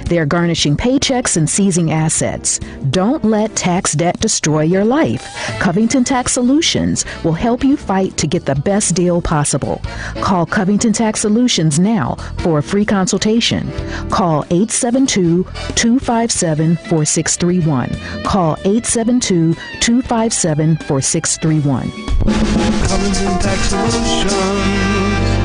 They're garnishing paychecks and seizing assets. Don't let tax debt destroy your life. Covington Tax Solutions will help you fight to get the best deal possible. Call Covington Tax Solutions now for a free consultation. Call 872-257-4631. Call 872-257-4631. Covington Tax Solutions.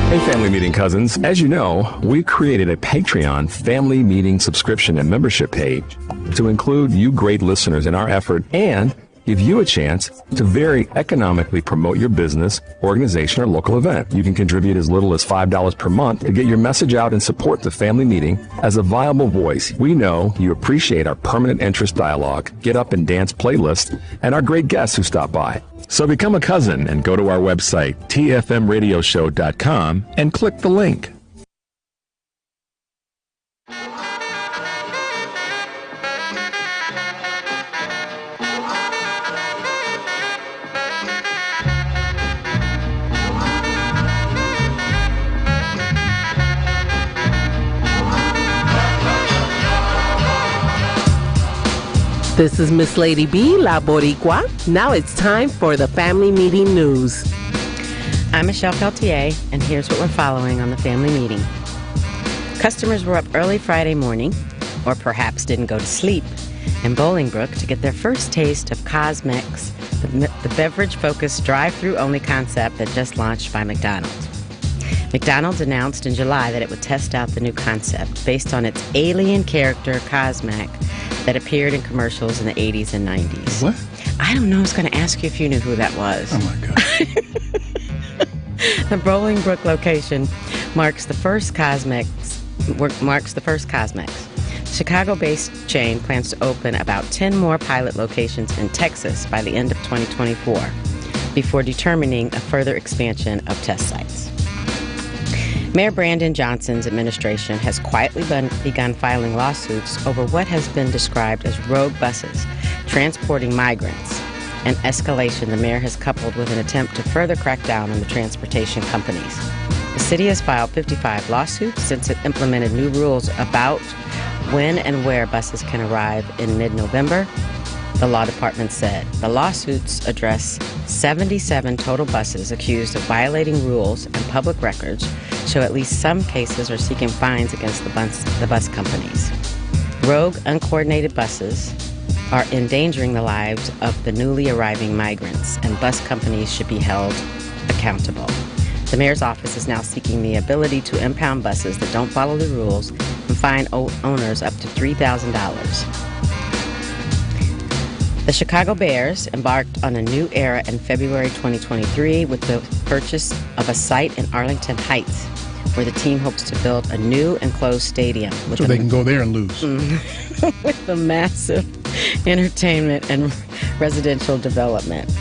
Hey, Family Meeting cousins. As you know, we created a Patreon Family Meeting subscription and membership page to include you great listeners in our effort and give you a chance to very economically promote your business, organization, or local event. You can contribute as little as $5 per month to get your message out and support the Family Meeting as a viable voice. We know you appreciate our permanent interest dialogue, get up and dance playlist, and our great guests who stop by. So become a cousin and go to our website, tfmradioshow.com, and click the link. This is Miss Lady B, La Boricua. Now it's time for the Family Meeting News. I'm Michelle Peltier, and here's what we're following on the Family Meeting. Customers were up early Friday morning, or perhaps didn't go to sleep, in Bolingbrook to get their first taste of Cosmex, the beverage-focused drive-through only concept that just launched by McDonald's. McDonald's announced in July that it would test out the new concept based on its alien character, Cosmac, that appeared in commercials in the 80s and 90s. What? I don't know. I was going to ask you if you knew who that was. Oh, my God. The Bolingbrook location marks the first Cosmex. Chicago-based chain plans to open about 10 more pilot locations in Texas by the end of 2024 before determining a further expansion of test sites. Mayor Brandon Johnson's administration has quietly begun filing lawsuits over what has been described as rogue buses transporting migrants, an escalation the mayor has coupled with an attempt to further crack down on the transportation companies. The city has filed 55 lawsuits since it implemented new rules about when and where buses can arrive in mid-November, the law department said. The lawsuits address 77 total buses accused of violating rules and public records, so at least some cases are seeking fines against the bus companies. Rogue, uncoordinated buses are endangering the lives of the newly arriving migrants, and bus companies should be held accountable. The mayor's office is now seeking the ability to impound buses that don't follow the rules and fine owners up to $3,000. The Chicago Bears embarked on a new era in February 2023 with the purchase of a site in Arlington Heights, where the team hopes to build a new enclosed stadium. So they can go there and lose. With a massive entertainment and residential development.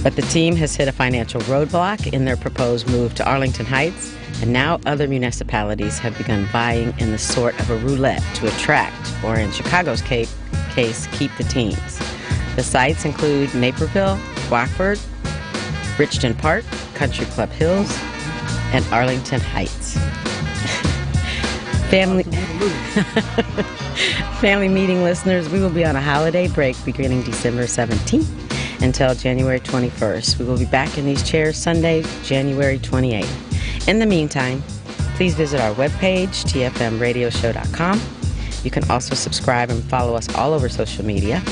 But the team has hit a financial roadblock in their proposed move to Arlington Heights, and now other municipalities have begun vying in the sort of a roulette to attract, or in Chicago's case, keep the teams. The sites include Naperville, Rockford, Richton Park, Country Club Hills, and Arlington Heights. Family Meeting listeners, we will be on a holiday break beginning December 17th until January 21st. We will be back in these chairs Sunday, January 28th. In the meantime, please visit our webpage, tfmradioshow.com. You can also subscribe and follow us all over social media.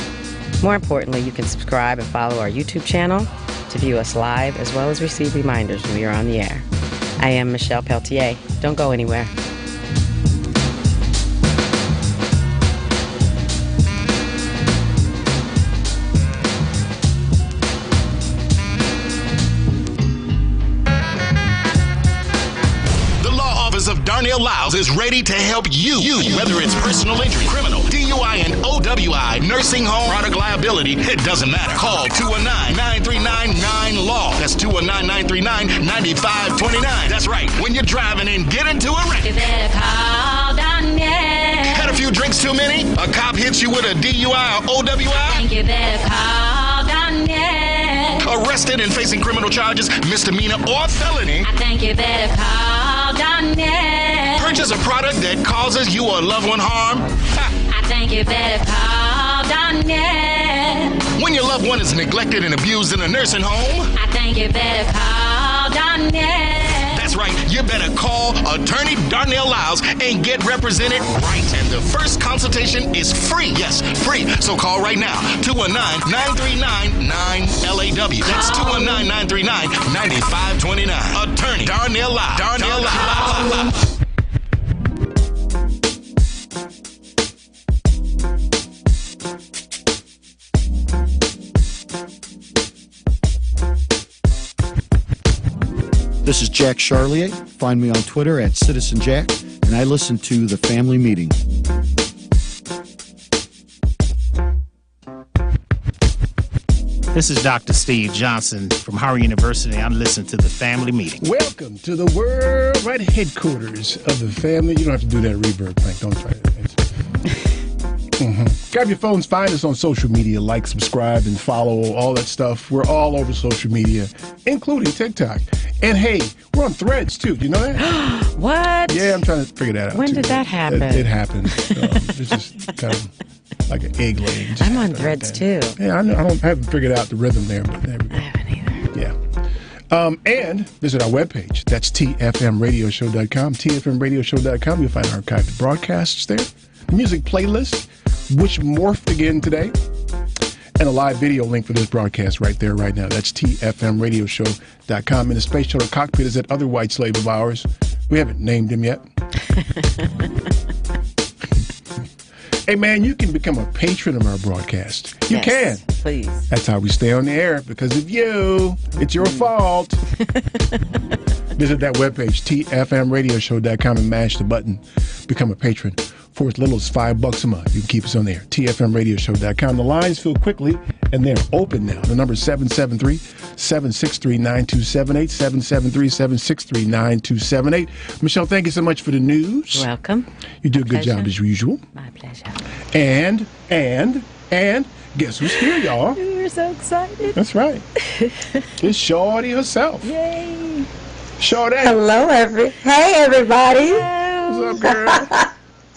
More importantly, you can subscribe and follow our YouTube channel to view us live, as well as receive reminders when we are on the air. I am Michelle Peltier. Don't go anywhere. Of Darnell Lyles is ready to help you, whether it's personal injury, criminal, DUI, and OWI, nursing home, product liability, it doesn't matter. Call 219-939-9LAW. That's 219-939-9529. That's right. When you're driving and get into a wreck. You better call Darnell. Had a few drinks too many? A cop hits you with a DUI or OWI? I think you better call Darnell. Arrested and facing criminal charges, misdemeanor or felony? I think you better call Darnell. purchase a product that causes you or a loved one harm? I think you better call Donnell. When your loved one is neglected and abused in a nursing home? I think you better call Donnell. That's right, you better call Attorney Darnell Lyles and get represented right. And the first consultation is free. Yes, free. So call right now, 219-939-9LAW. That's 219-939-9529. Attorney Darnell Lyles. Darnell Lyles. This is Jack Charlier. Find me on Twitter at Citizen Jack, and I listen to The Family Meeting. This is Dr. Steve Johnson from Howard University. I'm listening to The Family Meeting. Welcome to the worldwide headquarters of the family. You don't have to do that reverb thing. Don't try it. Grab your phones, find us on social media, like, subscribe, and follow, all that stuff. We're all over social media, including TikTok. And hey, we're on Threads too. Do you know that? What? Yeah, I'm trying to figure that out. When too. did that happen? It happened. It's just kind of like an egg laying. I'm on Threads too. Yeah, I haven't figured out the rhythm there, but there we go. I haven't either. Yeah. And visit our webpage. That's tfmradioshow.com. tfmradioshow.com. You'll find archived broadcasts there. Music playlist, which morphed again today. And a live video link for this broadcast right there, right now. That's tfmradioshow.com. And the Space Shuttle Cockpit is that other white slave of ours. We haven't named him yet. Hey, man, you can become a patron of our broadcast. You can. Please. That's how we stay on the air, because of you. It's your fault. Visit that webpage, tfmradioshow.com, and mash the button. Become a patron. For as little as $5 a month, you can keep us on the air. tfmradioshow.com. The lines fill quickly, and they're open now. The number is 773-763-9278, 773-763-9278. Michelle, thank you so much for the news. You're welcome. You do a good job as usual. My pleasure. And guess who's here, y'all? We're so excited. That's right. It's Shorty herself. Yay. Shorty. Hey, everybody. What's up, girl?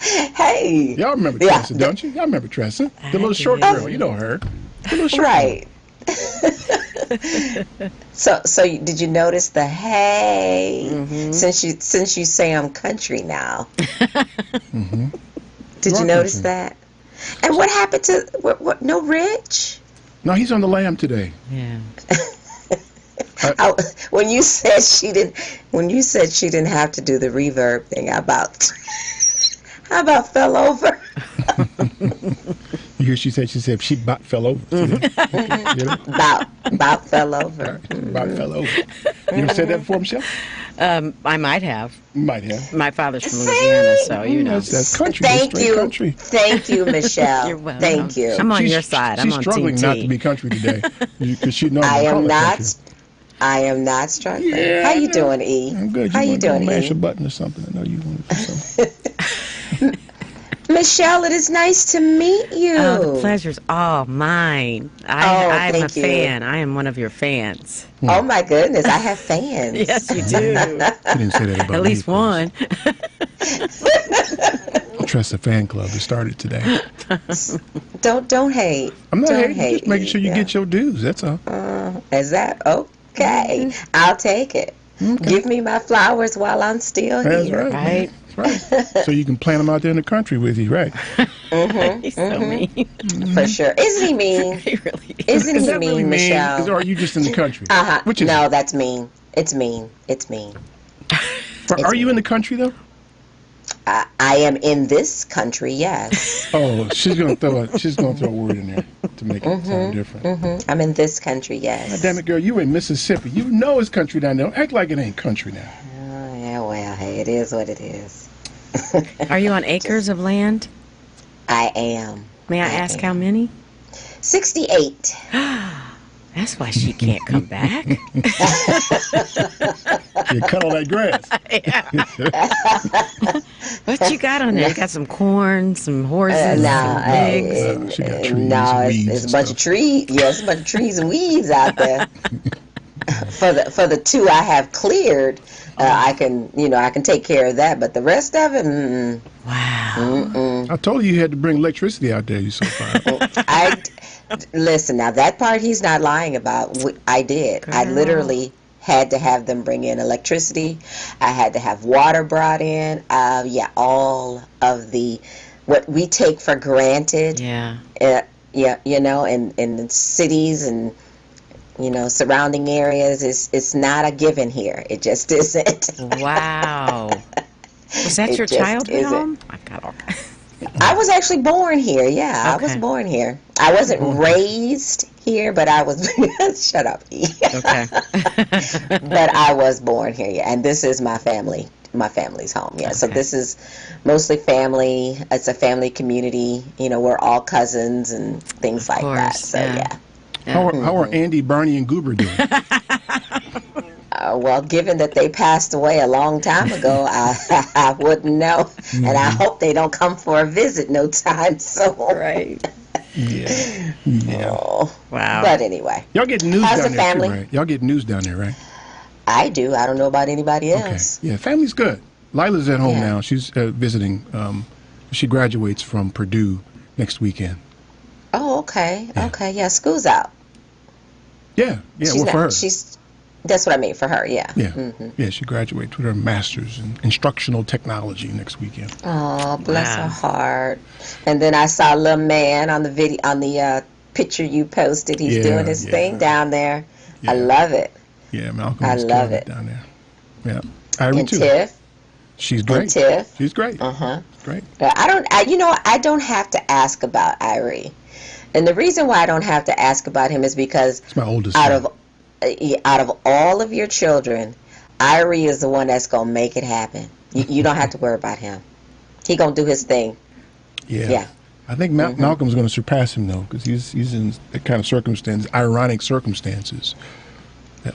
Hey. Y'all remember Tressa, don't you? Y'all remember Tressa? The little short girl. You know her. The little short right. So did you notice the hey? Mm-hmm. Since you say I'm country now. Mm-hmm. Did you notice that? And what happened to what? No Rich? No, he's on the lamb today. Yeah. When you said she didn't have to do the reverb thing, how about fell over? You hear she said she about fell over. About fell over. About fell over. You ever said that before, Michelle? I might have. Might have. My father's from Louisiana, so you know. That's country. Thank you. Country. Thank you, Michelle. You're welcome. Thank you. I'm on your side. I'm on She's struggling Team not T. to be country today because she knows. I am not struggling. Yeah, How you doing, E? I'm good. How you doing, mash E? a button or something. I know you want to do something. Michelle, it is nice to meet you. Oh, the pleasure's all mine. I'm a fan. I am one of your fans. Oh, my goodness. I have fans. Yes, you do. You didn't say that about At least one. Trust the fan club that started today. Don't hate. I'm not hating. Hate. Just making sure you get your dues. That's all. Is that okay? Mm-hmm. I'll take it. Okay. Give me my flowers while I'm still here. Right. That's right. So you can plant them out there in the country with you, right? Mm-hmm. He's so mean. For sure. Isn't he mean? He really is. Isn't he mean, Michelle? Or are you just in the country? Which is no, that's mean. It's mean. It's mean. Are you in the country, though? I am in this country, yes. Oh, she's gonna throw a word in there to make it sound different. Mm-hmm. I'm in this country, yes. God damn it, girl, you in Mississippi. You know it's country down there. Don't act like it ain't country now. Oh, yeah, well, hey, it is what it is. Are you on acres of land? I am. May I ask how many? 68. That's why she can't come back. You cut all that grass. What you got on there? You got some corn, some horses, some pigs. She got trees, no, weeds it's a bunch of trees. Yeah, it's a bunch of trees and weeds out there. for the 2 I have cleared, I can take care of that. But the rest of it, wow. I told you had to bring electricity out there. You so fine. Listen, now that part he's not lying about. I did. Girl. I literally had to have them bring in electricity. I had to have water brought in. All of what we take for granted. Yeah. In the cities and surrounding areas, it's not a given here. It just isn't. Wow. Was that your childhood home? I got all. I was actually born here. Yeah, Okay. I was born here. I wasn't raised here, but I was. Shut up, E. Okay. But I was born here. Yeah, and this is my family. My family's home. Yeah. Okay. So this is mostly family. It's a family community. We're all cousins and things like that. So yeah. How are Andy, Barney, and Goober doing? Well, given that they passed away a long time ago, I wouldn't know. Mm-hmm. And I hope they don't come for a visit no time soon. Right. Yeah. Oh, wow. But anyway. Y'all get news How's down the there family? too, right? Y'all get news down there, right? I do. I don't know about anybody else. Okay. Yeah, family's good. Lila's at home now. She's visiting. She graduates from Purdue next weekend. Oh, okay. Yeah. Okay. Yeah, school's out. Yeah. Well, for her. That's what I mean for her. Yeah. Yeah. Mm-hmm. Yeah. She graduates with her master's in instructional technology next weekend. Oh, bless her heart. And then I saw a little man on the video on the picture you posted. He's doing his thing down there. Yeah. I love it. Yeah, Malcolm. I love it down there. Yeah. Irie too. Tiff. She's great. And Tiff. She's great. Great. I don't have to ask about Irie. And the reason why I don't have to ask about him is because it's my oldest son. Out of all of your children, Irie is the one that's going to make it happen. You don't have to worry about him. He going to do his thing. Yeah. I think Malcolm's going to surpass him, though, because he's in that kind of ironic circumstances.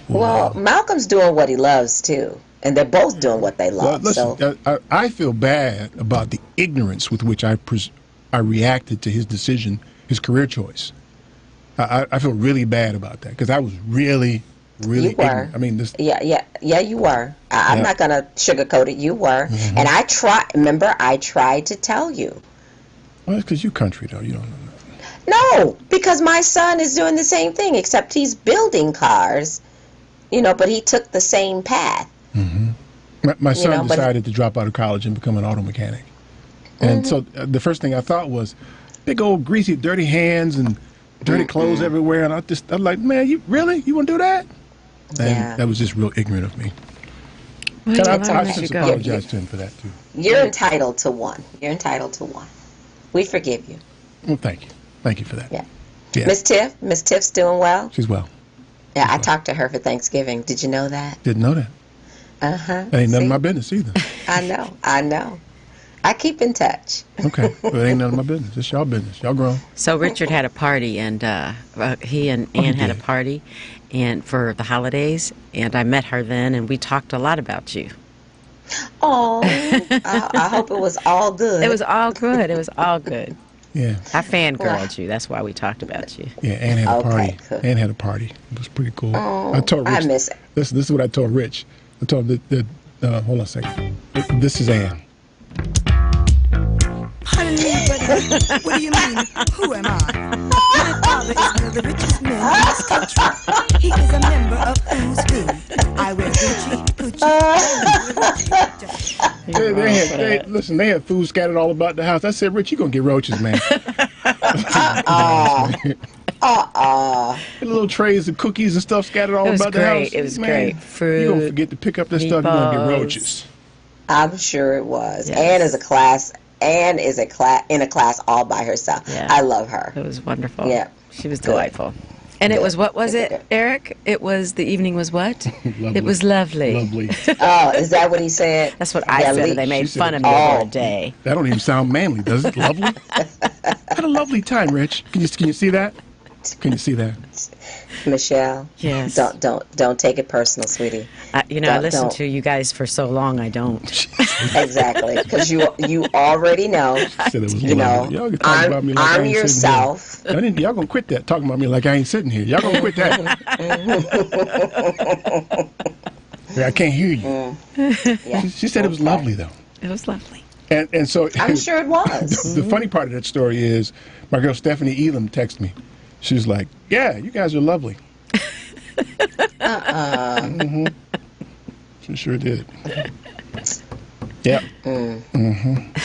Malcolm's doing what he loves, too. And they're both doing what they love. Well, listen, I feel bad about the ignorance with which I reacted to his decision, his career choice. I feel really bad about that because I was really ignorant. I mean, Yeah, you were. I'm not going to sugarcoat it. You were. Mm-hmm. And I tried to tell you. Well, it's because you're country, though. You don't know that. No, because my son is doing the same thing, except he's building cars, but he took the same path. Mm-hmm. My son decided to drop out of college and become an auto mechanic. And so the first thing I thought was, big old greasy, dirty hands and dirty clothes everywhere. And I'm like, man, you want to do that? And that was just real ignorant of me. Well, I just apologize to him for that, too. You're entitled to one. We forgive you. Well, thank you. Thank you for that. Yeah. Miss Tiff's doing well? She's well. Yeah, I talked to her for Thanksgiving. Did you know that? Didn't know that. That ain't none of my business either. I know. I keep in touch. Okay. Well, it ain't none of my business. It's y'all business. Y'all grown. So Richard had a party, and he and Ann had a party and for the holidays, and I met her then, and we talked a lot about you. Oh, I hope it was all good. It was all good. Yeah. I fangirled you. That's why we talked about you. Yeah, Ann had a party. Cool. Ann had a party. It was pretty cool. Oh, I told Rich. I miss it. This is what I told Rich. I told him that hold on a second. This is Ann. Honey, what do you mean? Who am I? My father is one of the richest men in this country. He is a member of Who's Who. I wear Gucci. Listen, they had food scattered all about the house. I said, Rich, you gonna get roaches, man. Little trays of cookies and stuff scattered all about the house. It was great. Fruit. You're gonna forget to pick up that stuff. You're gonna get roaches. I'm sure it was. Yes. Ann is in a class all by herself. Yeah. I love her. It was wonderful. Yeah. She was delightful. And it was, what was it, Eric? It was, the evening was what? It was lovely. Lovely. Oh, is that what he said? That's what I said. They made fun of me for a day. That don't even sound manly, does it? Lovely? Had a lovely time, Rich. Can you see that? Can you see that? Michelle? Yes. Don't take it personal, sweetie. I listened to you guys for so long, I don't. Exactly, because you already know. Y'all can talk about me like I ain't yourself. Sitting here. Y'all gonna quit that talking about me like I ain't sitting here. Y'all gonna quit that. Yeah, I can't hear you. Yeah. She said it was lovely though. It was lovely. And so I'm sure it was. The funny part of that story is my girl Stephanie Elam texted me. She was like, "Yeah, you guys are lovely." Mm-hmm. She sure did. Yeah.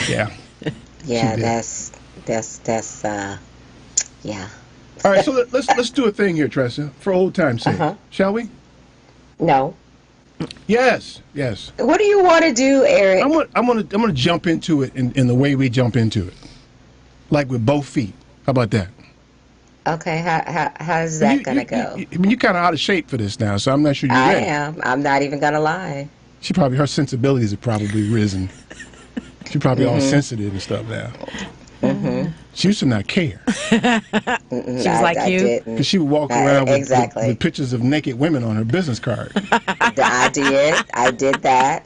Yeah. Yeah, that's yeah. All right, so let's do a thing here, Tressa, for old time's sake, shall we? No. Yes. What do you want to do, Eric? I'm gonna jump into it in the way we jump into it, like with both feet. How about that? Okay, how's that gonna go? I mean, you're kind of out of shape for this now, so I'm not sure you're ready. I am. I'm not even gonna lie. Her sensibilities have probably risen. She's probably all sensitive and stuff now. Mm-hmm. She used to not care. She was like you? Because she would walk around with pictures of naked women on her business card. I did that.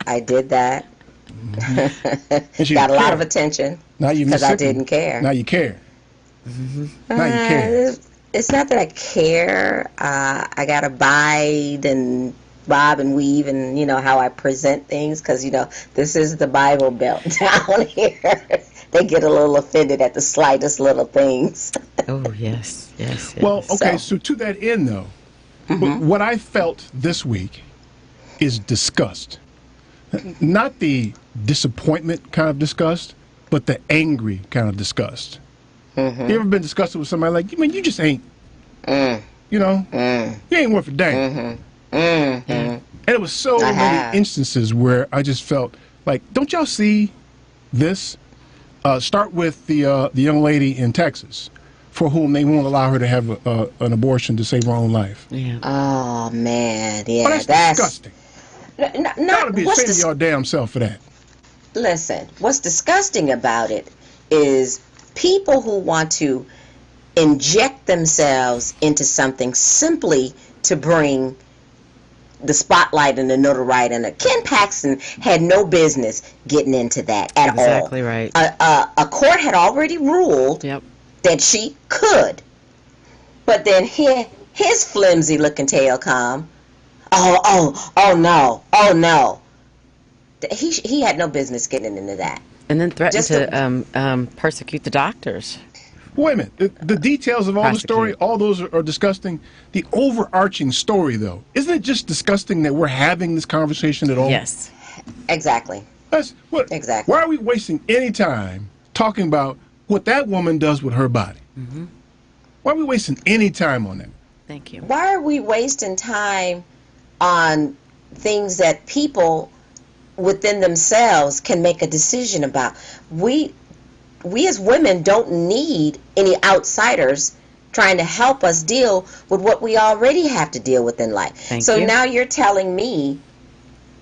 Mm-hmm. Got a lot of attention because I didn't care. Now you care. Mm-hmm. Now you care. It's not that I care. I got to bide and bob and weave and, how I present things because, this is the Bible Belt down here. They get a little offended at the slightest little things. Oh, yes. Well, okay, so to that end, though, what I felt this week is disgust. Not the disappointment kind of disgust, but the angry kind of disgust. You ever been disgusted with somebody like, you just ain't, you ain't worth a damn. And it was so many instances where I just felt like, don't y'all see this? Start with the young lady in Texas for whom they won't allow her to have an abortion to save her own life. Yeah. Oh, man. Yeah, that's disgusting. Gotta be ashamed of your damn self for that. Listen, what's disgusting about it is people who want to inject themselves into something simply to bring the spotlight and the notoriety. And Ken Paxton had no business getting into that at all. Exactly right. A court had already ruled that she could. But then his flimsy-looking tail come, oh no. He had no business getting into that. And then threatened to persecute the doctors. Wait a minute. The details of all the story, all those are disgusting. The overarching story, though, isn't it just disgusting that we're having this conversation at all? Yes. Exactly. Exactly. Why are we wasting any time talking about what that woman does with her body? Mm-hmm. Why are we wasting any time on that? Thank you. Why are we wasting time on things that people within themselves can make a decision about? We as women don't need any outsiders trying to help us deal with what we already have to deal with in life. Thank you. Now you're telling me,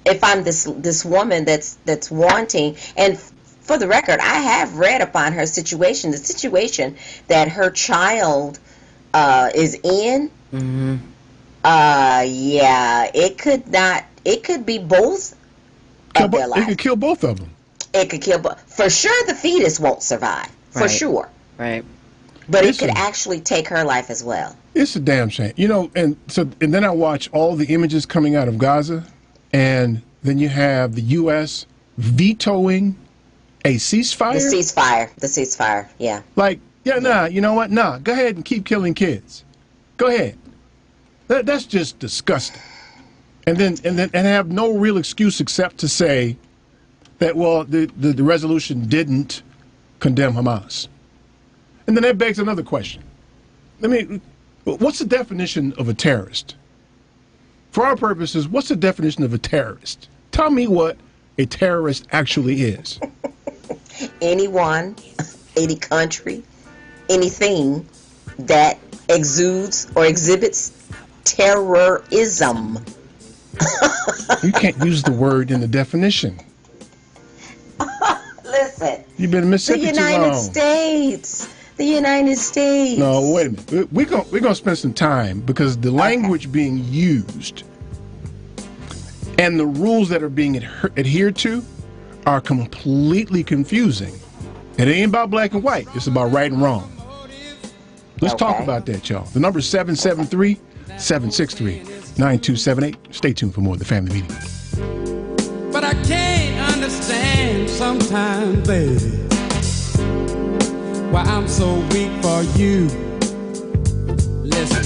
if I'm this woman that's wanting, and for the record, I have read upon her situation, the situation that her child is in. Mm-hmm. Yeah, it could be both of their lives. It could kill both of them. It could kill, for sure the fetus won't survive, for sure. Right. But it could actually take her life as well. It's a damn shame. And then I watch all the images coming out of Gaza, and then you have the U.S. vetoing a ceasefire. The ceasefire, yeah. Nah, you know what? Nah, go ahead and keep killing kids. Go ahead. That's just disgusting. And then have no real excuse except to say that, the resolution didn't condemn Hamas. And then that begs another question. What's the definition of a terrorist? For our purposes, what's the definition of a terrorist? Tell me what a terrorist actually is. Anyone, any country, anything that exudes or exhibits terrorism. You can't use the word in the definition. Listen. You've been in Mississippi the too long. United States. The United States. No, wait a minute. We're gonna spend some time because the language being used and the rules that are being adhered to are completely confusing. It ain't about black and white. It's about right and wrong. Let's talk about that, y'all. The number is 773-763-9278. Stay tuned for more of the Family Meeting. But I can't understand sometimes, baby, why I'm so weak for you. Listen,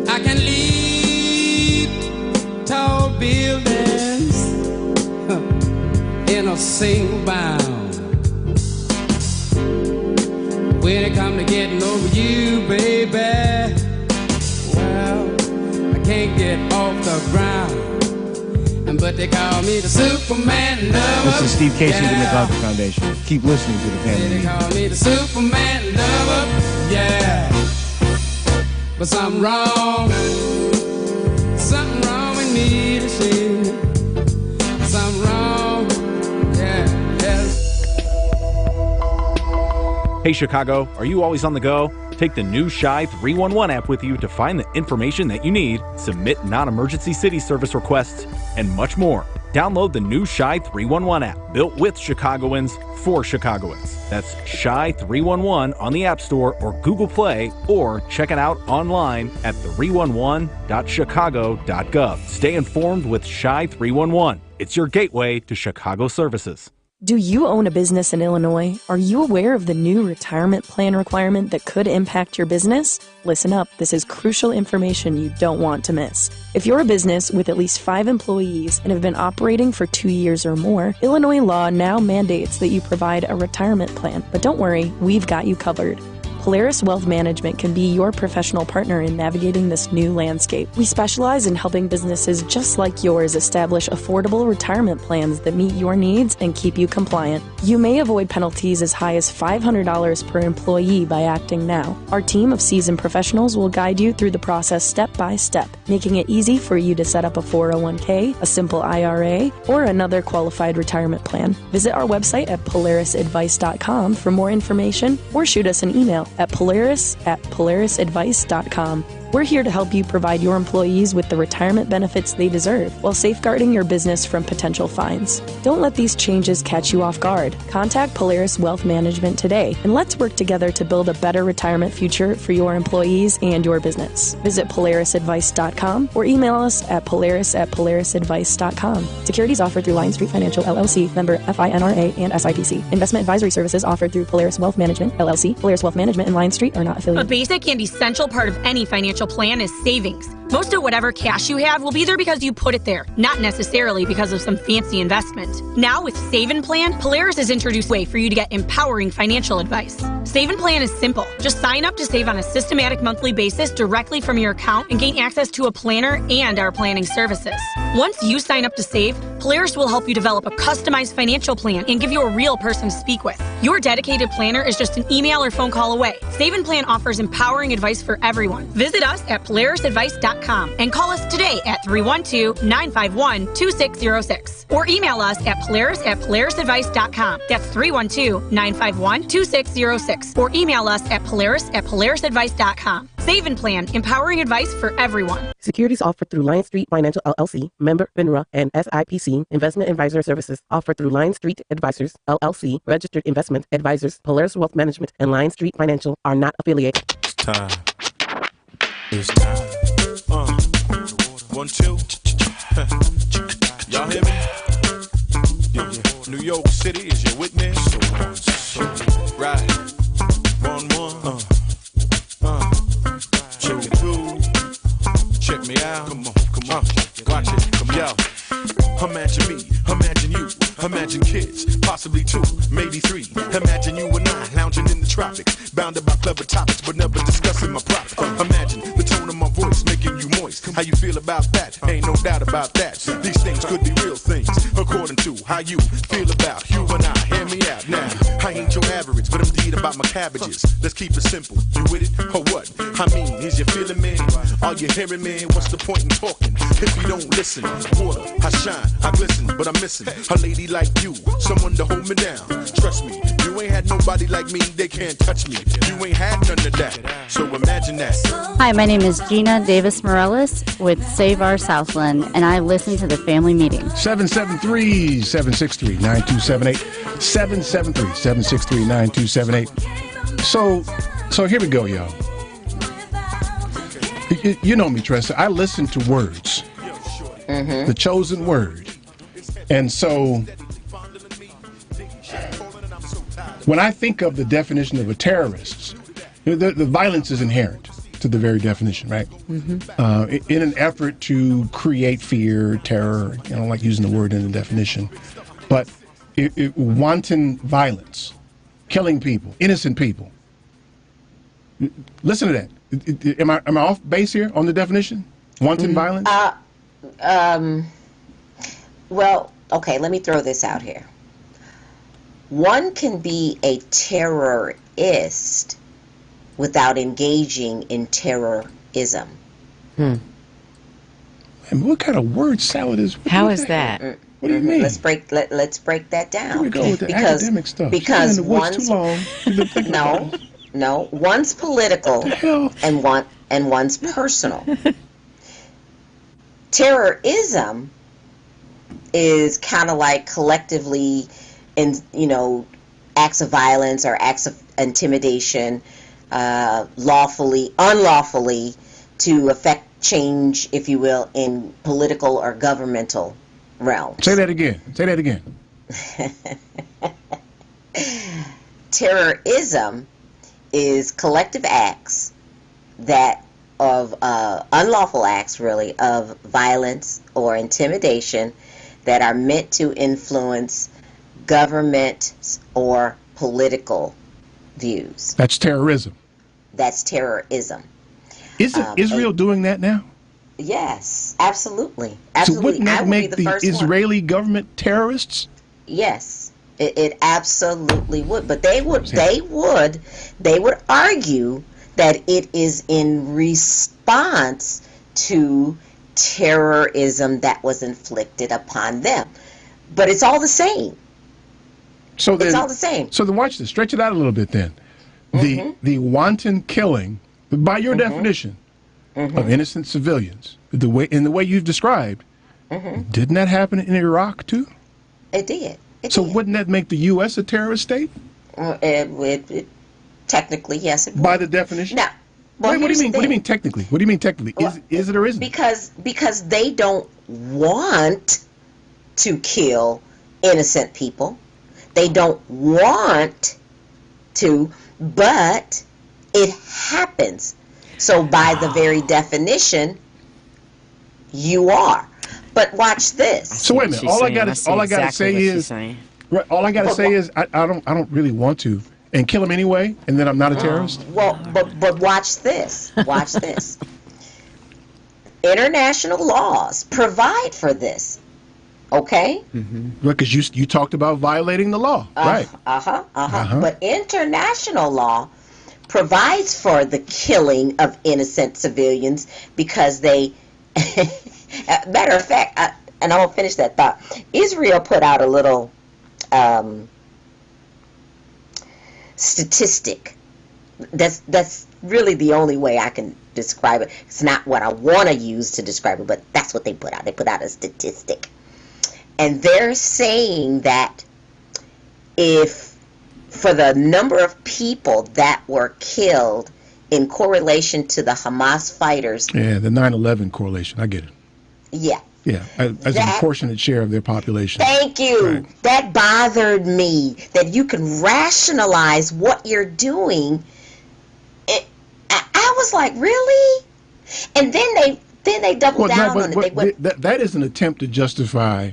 I can leap tall buildings in a single bound. When it comes to getting over you, baby, well, I can't get off the ground. But they call me the Superman lover. This is Steve Casey of the MacArthur Foundation. Keep listening to the Family They Meeting. call me the Superman lover, yeah. But something wrong with me to see. Something wrong, yeah. Hey Chicago, are you always on the go? Take the new Shy 311 app with you to find the information that you need, submit non-emergency city service requests, and much more. Download the new Shy 311 app, built with Chicagoans for Chicagoans. That's Shy 311 on the App Store or Google Play, or check it out online at 311.chicago.gov. Stay informed with Shy 311. It's your gateway to Chicago services. Do you own a business in Illinois? Are you aware of the new retirement plan requirement that could impact your business? Listen up, this is crucial information you don't want to miss. If you're a business with at least 5 employees and have been operating for 2 years or more, Illinois law now mandates that you provide a retirement plan. But don't worry, we've got you covered. Polaris Wealth Management can be your professional partner in navigating this new landscape. We specialize in helping businesses just like yours establish affordable retirement plans that meet your needs and keep you compliant. You may avoid penalties as high as $500 per employee by acting now. Our team of seasoned professionals will guide you through the process step by step, making it easy for you to set up a 401k, a simple IRA, or another qualified retirement plan. Visit our website at polarisadvice.com for more information or shoot us an email at polarisadvice.com. We're here to help you provide your employees with the retirement benefits they deserve while safeguarding your business from potential fines. Don't let these changes catch you off guard. Contact Polaris Wealth Management today, and let's work together to build a better retirement future for your employees and your business. Visit polarisadvice.com or email us at polarisadvice.com. Securities offered through Lion Street Financial, LLC, member FINRA and SIPC. Investment advisory services offered through Polaris Wealth Management, LLC. Polaris Wealth Management and Lion Street are not affiliated. A basic and essential part of any financial plan is savings. Most of whatever cash you have will be there because you put it there, not necessarily because of some fancy investment. Now with Save and Plan, Polaris has introduced a way for you to get empowering financial advice. Save and Plan is simple. Just sign up to save on a systematic monthly basis directly from your account and gain access to a planner and our planning services. Once you sign up to save, Polaris will help you develop a customized financial plan and give you a real person to speak with. Your dedicated planner is just an email or phone call away. Save and Plan offers empowering advice for everyone. Visit us at polarisadvice.com and call us today at 312-951-2606 or email us at polarisadvice.com. That's 312-951-2606 or email us at polarisadvice.com. Save and Plan, empowering advice for everyone. Securities offered through Lion Street Financial, LLC, member FINRA and SIPC. Investment advisor services offered through Lion Street Advisors, LLC, registered investment advisors. Polaris Wealth Management and Lion Street Financial are not affiliated. It's time. It's time. 1, 2. Y'all hear me? Yeah. New York City is your witness. Right. 1, 1. Check it 2. Check me out. Come on. Watch it. Yo. Imagine me. Imagine you. Imagine kids. Possibly 2, maybe 3. Imagine you and I lounging in the tropics, bounded by clever topics, but never discussing my profit. Imagine the tone of my voice making you moist. How you feel about that? Ain't no doubt about that. These things could be real things, according to how you feel about you and I. Hear me out now. I ain't your average, but I'm the read about my cabbages. Let's keep it simple. You with it or what? I mean, is you feeling me? Are you hearing me? What's the point in talking if you don't listen? Water, I shine, I glisten, but I'm missing a lady like you, someone to hold me down. Trust me, you ain't had nobody like me. They can't touch me. You ain't had none of that. So imagine that. Hi, my name is Gina Davis Morellis with Save Our Southland, and I listen to the family meeting. 773-763-9278. 773-763-9278. So here we go, y'all. You know me, Tressa. I listen to words. The chosen word. And so when I think of the definition of a terrorist, the violence is inherent to the very definition, right? In an effort to create fear, terror, I don't like using the word in the definition, but wanton violence, killing people, innocent people. Listen to that. Am I off base here on the definition? Wanton violence? Well, okay, let me throw this out here. One can be a terrorist without engaging in terrorism. And what kind of word salad is? How is that? What do you mean? Let's break that down. Here we go with the academic stuff. Because one's too long. No, one's political and one's personal. Terrorism is kind of like collectively, acts of violence or acts of intimidation, lawfully, unlawfully, to affect change, if you will, in political or governmental realms. Say that again. Terrorism is collective acts of unlawful acts, really, of violence or intimidation that are meant to influence government or political views. That's terrorism. That's terrorism. Isn't Israel doing that now? Yes, absolutely. So wouldn't that make the Israeli government terrorists? Yes, it absolutely would. But they would argue that it is in response to terrorism that was inflicted upon them. But it's all the same. It's all the same. So then watch this. Stretch it out a little bit then. The wanton killing, by your definition, of innocent civilians, in the way you've described, didn't that happen in Iraq too? It did. Wouldn't that make the U.S. a terrorist state? Technically, yes, it would. By the definition? No. Well, what do you mean? What do you mean technically? What do you mean technically? Is it or isn't? Because they don't want to kill innocent people. They don't want to, but it happens. So by the very definition, you are. But watch this. So wait a minute. All I gotta say is I don't really want to, and kill him anyway, and then I'm not a terrorist. Well, but watch this. Watch this. International laws provide for this. Okay? Because you talked about violating the law, right? But international law provides for the killing of innocent civilians because they, matter of fact, and I won't finish that thought. Israel put out a little statistic. That's really the only way I can describe it. It's not what I want to use to describe it, but that's what they put out. They put out a statistic. And they're saying that if for the number of people that were killed in correlation to the Hamas fighters. Yeah, the 9/11 correlation. I get it. Yeah. Yeah, as a proportionate share of their population. Thank you. Right. That bothered me, that you can rationalize what you're doing. I was like, really? And then they doubled down on it. That is an attempt to justify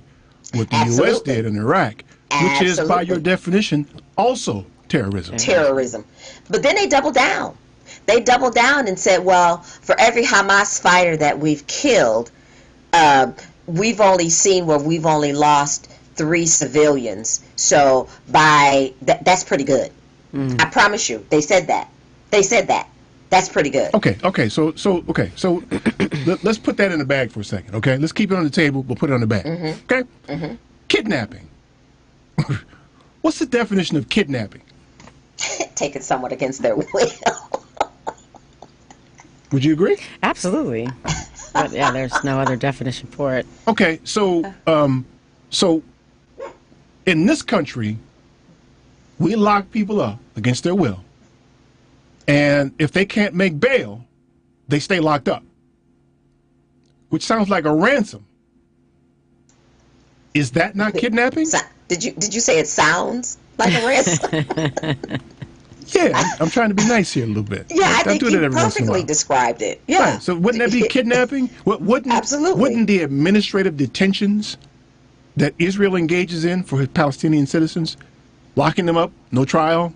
what the U.S. did in Iraq, which is, by your definition, also terrorism. Terrorism. But then they doubled down. They doubled down and said, well, for every Hamas fighter that we've killed, we've only lost 3 civilians. So that's pretty good. I promise you, they said that. They said that. That's pretty good. Okay. So let's put that in the bag for a second. Okay, let's keep it on the table. We'll put it on the bag. Okay. Kidnapping. What's the definition of kidnapping? Taking someone against their will. Would you agree? Absolutely. But yeah, there's no other definition for it. Okay, so in this country, we lock people up against their will. And if they can't make bail, they stay locked up. Which sounds like a ransom. Is that not kidnapping? Did you say it sounds like a ransom? Yeah, I'm trying to be nice here a little bit. Yeah, I think you perfectly described it. Yeah. Right, so wouldn't that be kidnapping? Absolutely. Wouldn't the administrative detentions that Israel engages in for Palestinian citizens, locking them up, no trial,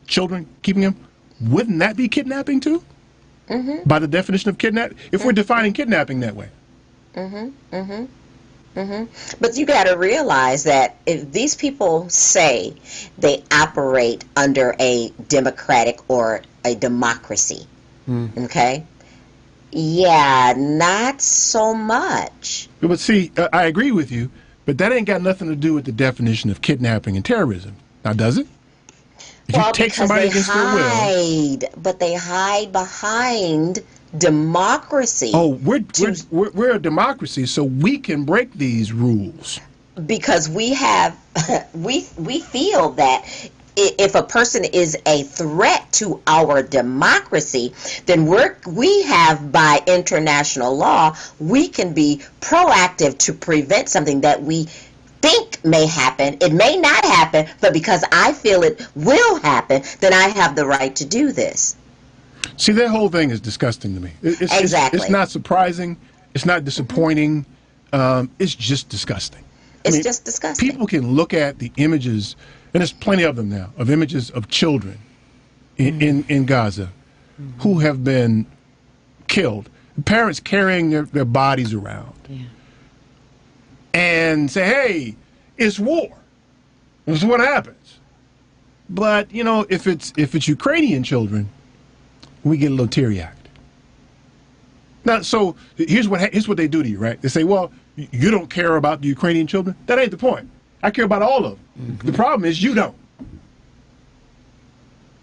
children, keeping them, wouldn't that be kidnapping too? By the definition of kidnapping? If we're defining kidnapping that way. But you got to realize that if these people say they operate under a democratic or a democracy, okay? Yeah, not so much. But see, I agree with you, but that ain't got nothing to do with the definition of kidnapping and terrorism. Now, does it? If well, you take somebody against their will, but they hide behind democracy. Oh, we're a democracy, so we can break these rules. Because we have, we feel that if a person is a threat to our democracy, then we have, by international law, we can be proactive to prevent something that we think may happen. It may not happen, but because I feel it will happen, then I have the right to do this. See, that whole thing is disgusting to me. Exactly. It's not surprising. It's not disappointing. It's just disgusting. It's just disgusting. People can look at the images, and there's plenty of them now, of images of children in Gaza who have been killed. Parents carrying their bodies around and say, hey, it's war. This is what happens. But, you know, if it's Ukrainian children, we get a little teary-eyed. Now, so here's what they do to you, right? They say, well, you don't care about the Ukrainian children. That ain't the point. I care about all of them. The problem is you don't.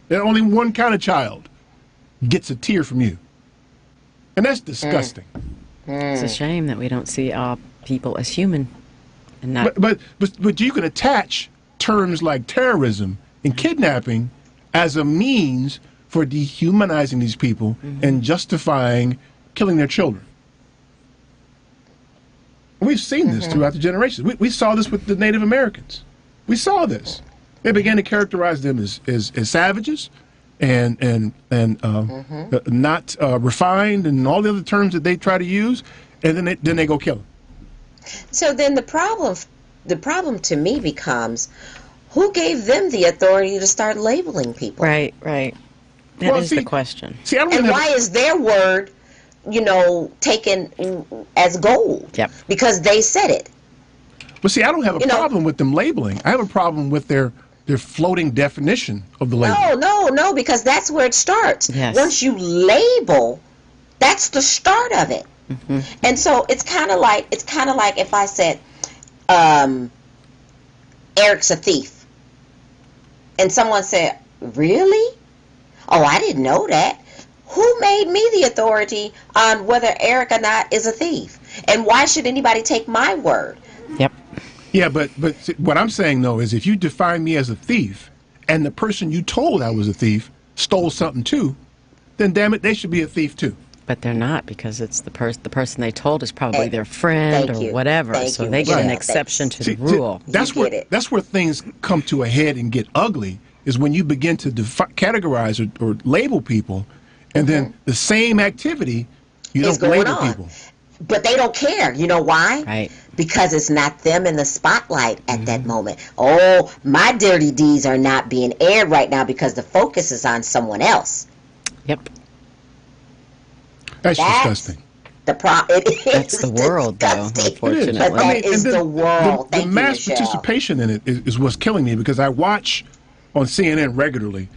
And only one kind of child gets a tear from you. And that's disgusting. It's a shame that we don't see all people as human. And not. But you can attach terms like terrorism and kidnapping as a means for dehumanizing these people and justifying killing their children. We've seen this throughout the generations. We saw this with the Native Americans. We saw this. They began to characterize them as savages and not refined and all the other terms that they try to use, and then they go kill them. So then the problem to me becomes, who gave them the authority to start labeling people? Right. That is the question. See, and why is their word, taken as gold? Yep. Because they said it. But see, I don't have a problem with them labeling. I have a problem with their floating definition of the label. No, because that's where it starts. Yes. Once you label, that's the start of it. And so it's kind of like if I said, Eric's a thief, and someone said, really? Oh, I didn't know that. Who made me the authority on whether Eric or not is a thief? And why should anybody take my word? Yep. Yeah, but what I'm saying, though, is if you define me as a thief and the person you told I was a thief stole something too, then damn it, they should be a thief too. But they're not, because it's the person they told is probably their friend or whatever. So they get an exception to the rule. That's where things come to a head and get ugly, is when you begin to categorize or label people, and then the same activity, you don't label people. But they don't care. You know why? Right. Because it's not them in the spotlight at that moment. Oh, my dirty deeds are not being aired right now because the focus is on someone else. Yep. That's disgusting. That's the world, though, unfortunately. But that is the world. The mass participation in it is what's killing me, because I watch on CNN regularly.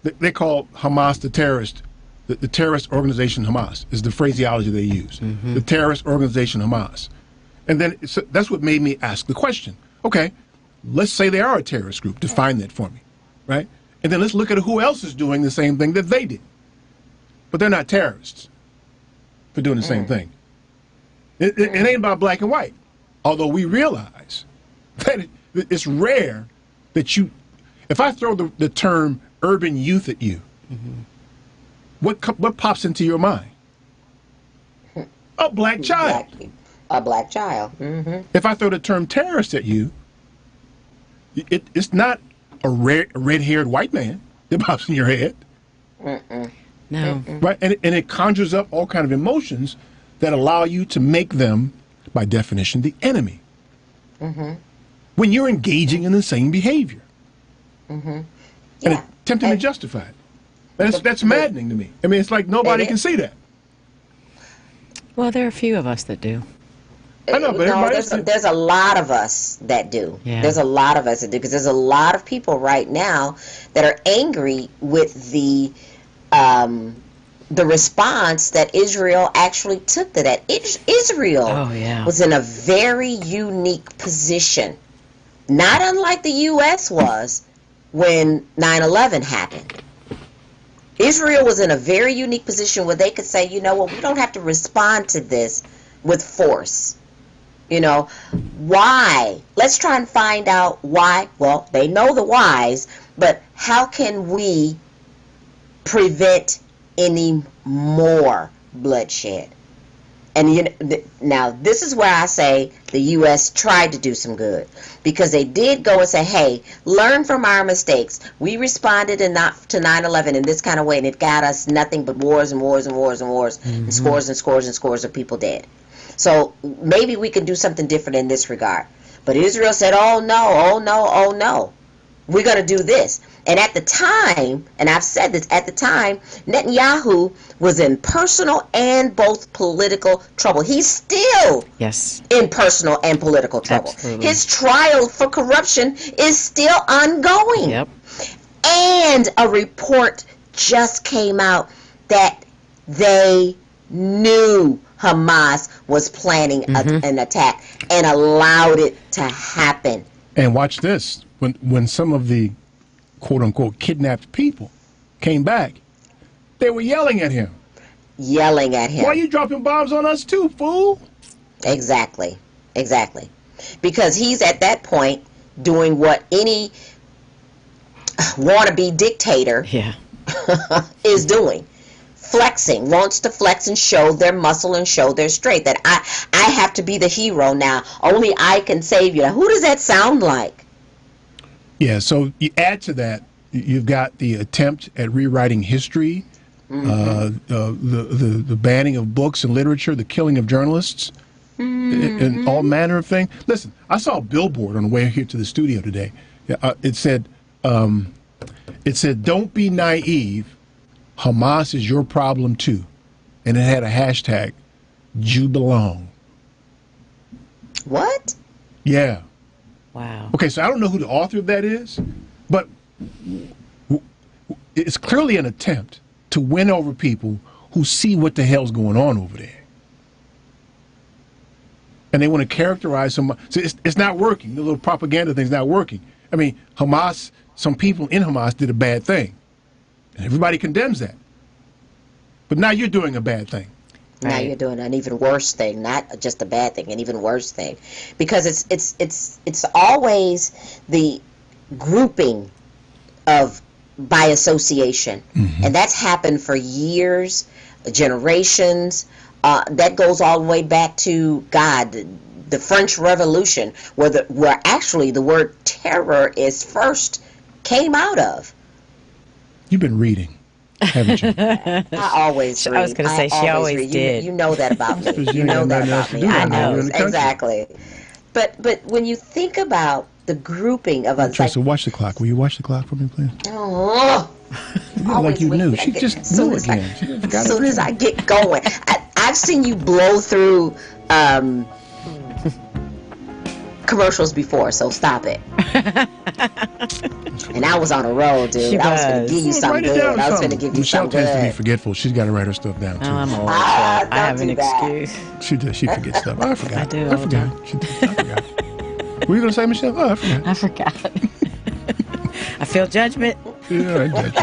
They call Hamas the terrorist. The terrorist organization Hamas is the phraseology they use. The terrorist organization Hamas. And then that's what made me ask the question. Okay, let's say they are a terrorist group. Define that for me, right? And then let's look at who else is doing the same thing that they did. But they're not terrorists for doing the same thing. It ain't about black and white. Although we realize that it's rare that if I throw the term urban youth at you, what pops into your mind? A black child. A black child. If I throw the term terrorist at you, it's not a red-haired white man that pops in your head. No. Right? And it conjures up all kind of emotions that allow you to make them, by definition, the enemy. When you're engaging in the same behavior. And attempting to justify it. That's maddening to me. I mean, it's like nobody can see that. Well, there are a few of us that do. I know, but there's a lot of us that do. Yeah. There's a lot of us that do, because there's a lot of people right now that are angry with the response that Israel actually took to that. Israel was in a very unique position, not unlike the U.S. was when 9/11 happened. Israel was in a very unique position where they could say, you know what, we don't have to respond to this with force. You know, why? Let's try and find out why. Well, they know the whys, but how can we prevent any more bloodshed? And now this is where I say the U.S. tried to do some good, because they did go and say, hey, learn from our mistakes. We responded to 9/11 in this kind of way, and it got us nothing but wars and wars and wars and wars, and scores and scores and scores of people dead. So maybe we can do something different in this regard. But Israel said, oh no, oh no, oh no. We're going to do this. And at the time, and I've said this, at the time, Netanyahu was in personal and both political trouble. He's still in personal and political trouble. Absolutely. His trial for corruption is still ongoing. And a report just came out that they knew Hamas was planning an attack and allowed it to happen. And watch this. When some of the quote-unquote kidnapped people came back, they were yelling at him. Yelling at him. Why are you dropping bombs on us too, fool? Exactly. Exactly. Because he's at that point doing what any wannabe dictator is doing. Flexing, wants to flex and show their muscle and show their strength. That I have to be the hero now. Only I can save you. Now, who does that sound like? Yeah, so you add to that, you've got the attempt at rewriting history, the banning of books and literature, the killing of journalists, and all manner of things. Listen, I saw a billboard on the way here to the studio today. It said, "Don't be naive. Hamas is your problem too," and it had a hashtag, "Jew belong." What? Yeah. Wow. Okay, so I don't know who the author of that is, but it's clearly an attempt to win over people who see what the hell's going on over there. And they want to characterize some. So it's not working. The little propaganda thing's not working. I mean, Hamas, some people in Hamas did a bad thing. And everybody condemns that. But now you're doing a bad thing. Now you're doing an even worse thing, not just a bad thing, an even worse thing, because it's always the grouping of by association, and that's happened for years, generations. That goes all the way back to the French Revolution, where actually the word terror is first came out of. You've been reading, haven't you? I always read. I was going to say, she always did. You know that about me. You know that about me. I know, exactly. But when you think about the grouping of us... Tressa, watch the clock. Will you watch the clock for me, please? Oh, like you knew. She just knew again. As soon as I get going. I've seen you blow through commercials before, so stop it. And I was on a roll, dude. I was going to give you something good. I was going to give you Michelle something tends to be good. forgetful. She's got to write her stuff down, too. Oh, I'm old. I have an excuse. She does. She forgets stuff. I forgot. I do. I forgot. I forgot. What were you going to say, Michelle? Oh, I forgot. I feel judgment. Yeah, I judge you.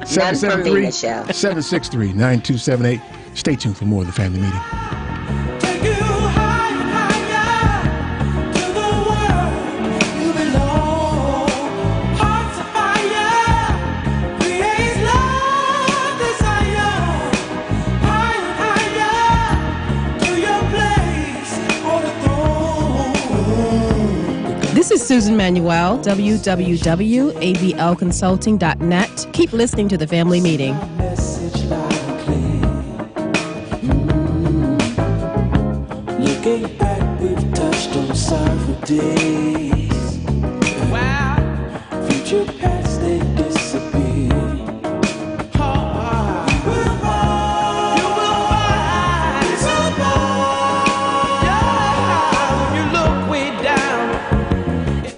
763-763-9278. Stay tuned for more of the family meeting. This is Susan Manuel, www.avlconsulting.net. Keep listening to the family meeting. Looking back, we've touched on sorrow days. Wow. Future past, they disappear.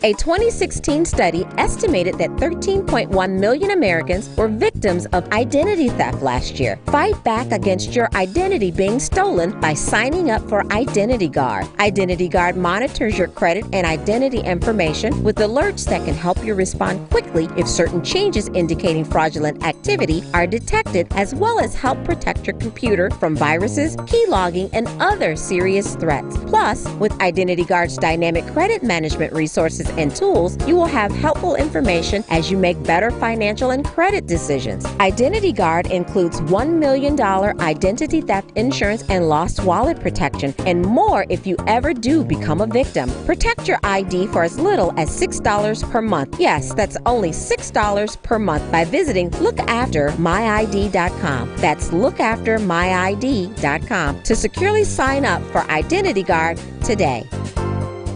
A 2016 study estimated that 13.1 million Americans were victims of identity theft last year. Fight back against your identity being stolen by signing up for Identity Guard. Identity Guard monitors your credit and identity information with alerts that can help you respond quickly if certain changes indicating fraudulent activity are detected, as well as help protect your computer from viruses, keylogging, and other serious threats. Plus, with Identity Guard's dynamic credit management resources and tools, you will have helpful information as you make better financial and credit decisions. Identity Guard includes $1 million identity theft insurance and lost wallet protection, and more if you ever do become a victim. Protect your ID for as little as $6 per month. Yes, that's only $6 per month by visiting lookaftermyid.com. That's lookaftermyid.com to securely sign up for Identity Guard today.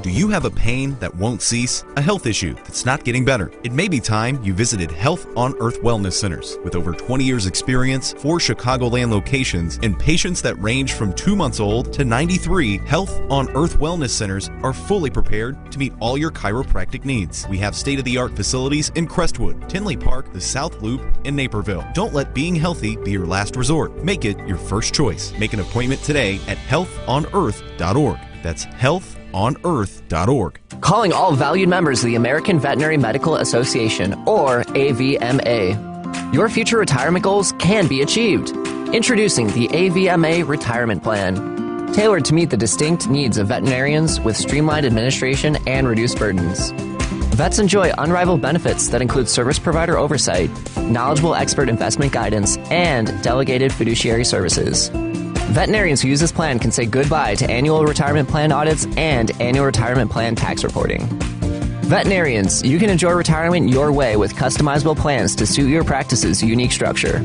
Do you have a pain that won't cease? A health issue that's not getting better? It may be time you visited Health on Earth Wellness Centers. With over 20 years experience, 4 Chicagoland locations, and patients that range from 2 months old to 93, Health on Earth Wellness Centers are fully prepared to meet all your chiropractic needs. We have state-of-the-art facilities in Crestwood, Tinley Park, the South Loop, and Naperville. Don't let being healthy be your last resort. Make it your first choice. Make an appointment today at healthonearth.org. That's healthonearth.org. Calling all valued members of the American Veterinary Medical Association, or AVMA. Your future retirement goals can be achieved. Introducing the AVMA Retirement Plan, tailored to meet the distinct needs of veterinarians with streamlined administration and reduced burdens. Vets enjoy unrivaled benefits that include service provider oversight, knowledgeable expert investment guidance, and delegated fiduciary services. Veterinarians who use this plan can say goodbye to annual retirement plan audits and annual retirement plan tax reporting. Veterinarians, you can enjoy retirement your way with customizable plans to suit your practice's unique structure.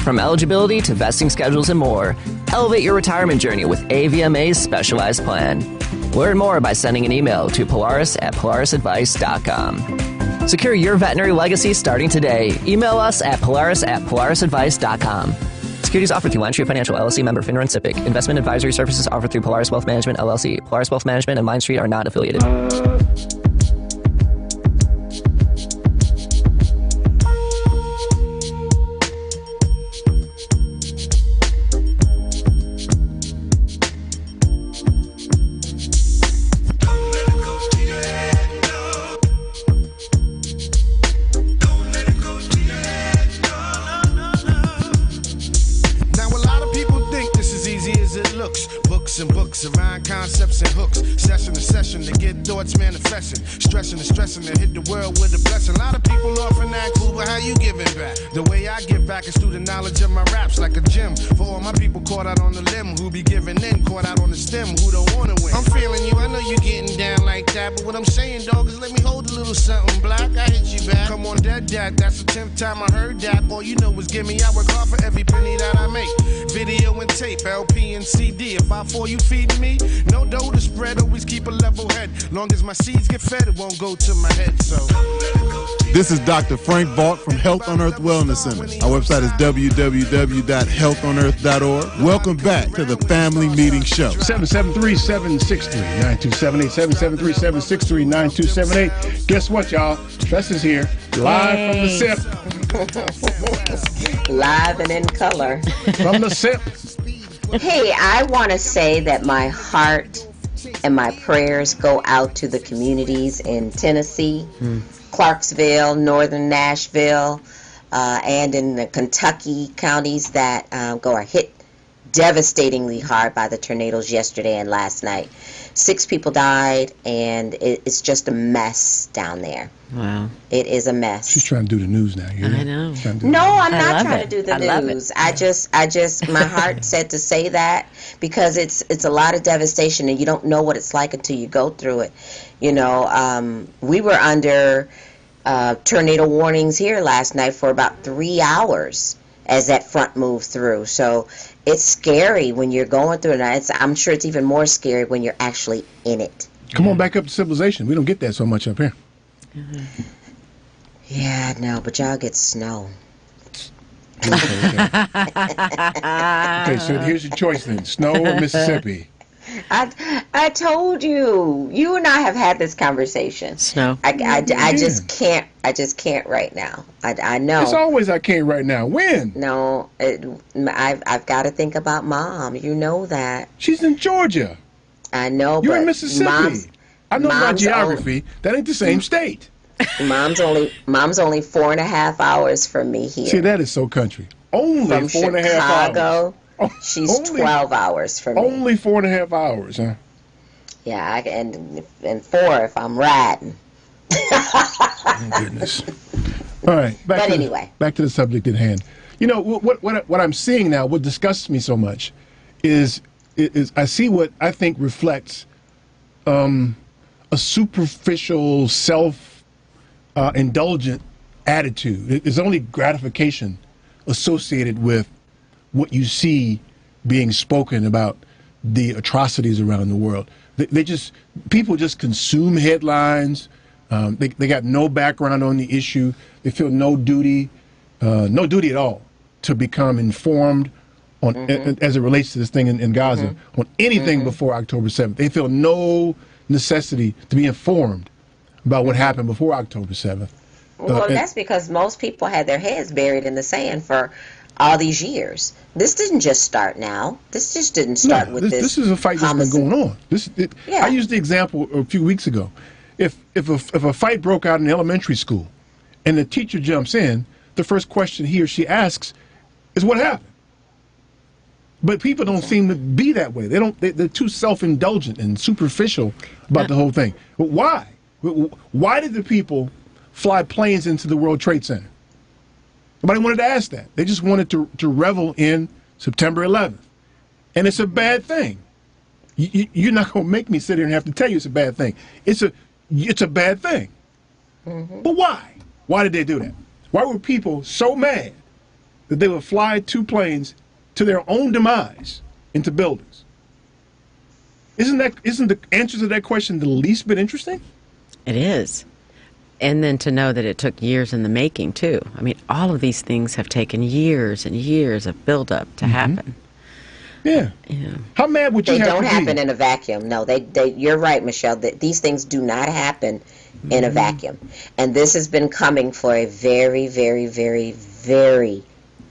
From eligibility to vesting schedules and more, elevate your retirement journey with AVMA's specialized plan. Learn more by sending an email to polaris@polarisadvice.com. Secure your veterinary legacy starting today. Email us at polaris@polarisadvice.com. Securities offered through LineStreet Financial, LLC, member FINRA and SIPC. Investment advisory services offered through Polaris Wealth Management, LLC. Polaris Wealth Management and LineStreet are not affiliated. And books around concepts and hooks, session to session to get thoughts manifesting, stressing and stressing to hit the world with a blessing. A lot of people often ask, cool, but how you giving back? The way I give back is through the knowledge of my raps, like a gym. For all my people caught out on the limb, who be giving in, caught out on the stem, who don't wanna win. I'm feeling you, I know you getting down like that, but what I'm saying, dog, is let me hold a little something black. I hit you back. Come on, dead dad, that's the 10th time I heard that. All you know is give me, I work hard for every penny that I make. Video and tape, LP and CD. If I fall, you feed me. No dough to spread, always keep a level head. Long as my seeds get fed, it won't go to my head, so. This is Dr. Frank Vaught from Health on Earth Wellness Centers. Our website is www.healthonearth.org. Welcome back to the Family Meeting Show. 773-763-9278, 773-763-9278. Guess what, y'all? Tress is here, live from the SIP. Live and in color. From the SIP. Hey, I want to say that my heart and my prayers go out to the communities in Tennessee, Clarksville, northern Nashville, and in the Kentucky counties that are hit devastatingly hard by the tornadoes yesterday and last night. 6 people died, and it's just a mess down there. Wow. It is a mess. She's trying to do the news now. I know. No, I'm not trying to do the news. I just, my heart said to say that because it's a lot of devastation, and you don't know what it's like until you go through it. You know, we were under tornado warnings here last night for about 3 hours as that front moved through. So it's scary when you're going through it. I'm sure it's even more scary when you're actually in it. Come on back up to civilization. We don't get that so much up here. Yeah, no, but y'all get snow. Okay, so here's your choice then: snow or Mississippi. I told you. You and I have had this conversation. Snow. I just can't. I just can't right now. I know. It's always I can't right now. When? No, I've got to think about Mom. You know that. She's in Georgia. I know. You're but in Mississippi. I know about geography. That ain't the same state. Mom's only 4.5 hours from me here. See, that is so country. Only from 4.5 Chicago, hours. She's 12 hours from me. Only 4.5 hours, huh? Yeah, and 4 if I'm riding. Oh, goodness. All right. Back to the subject at hand. You know, what I'm seeing now, what disgusts me so much is I see what I think reflects a superficial, self-indulgent attitude. There's only gratification associated with what you see being spoken about the atrocities around the world. People just consume headlines. They got no background on the issue. They feel no duty at all to become informed on as it relates to this thing in Gaza on anything before October 7th. They feel no necessity to be informed about what happened before October 7th. Well, that's because most people had their heads buried in the sand for all these years. This didn't just start now. This just didn't start with this. This is a fight that's been going on. I used the example a few weeks ago. If a fight broke out in elementary school and the teacher jumps in, the first question he or she asks is what happened. But people don't seem to be that way. They're too self-indulgent and superficial about the whole thing. But why? Why did the people fly planes into the World Trade Center? Nobody wanted to ask that. They just wanted to revel in September 11th. And it's a bad thing. You're not going to make me sit here and have to tell you it's a bad thing. It's a bad thing. But why? Why did they do that? Why were people so mad that they would fly 2 planes to their own demise into buildings? Isn't the answer to that question the least bit interesting? It is. And then to know that it took years in the making, too. I mean, all of these things have taken years and years of buildup to happen. Yeah. How mad would you have to be? They don't happen in a vacuum. No, you're right, Michelle. These things do not happen in a vacuum. And this has been coming for a very, very, very, very,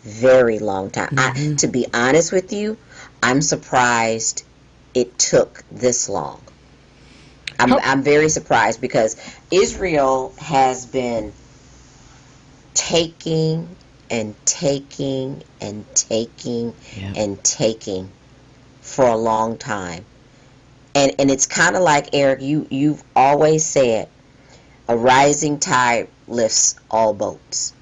very long time. To be honest with you, I'm surprised it took this long. I'm very surprised because Israel has been taking and taking and taking and taking for a long time. And it's kind of like, Eric, you've always said, a rising tide lifts all boats.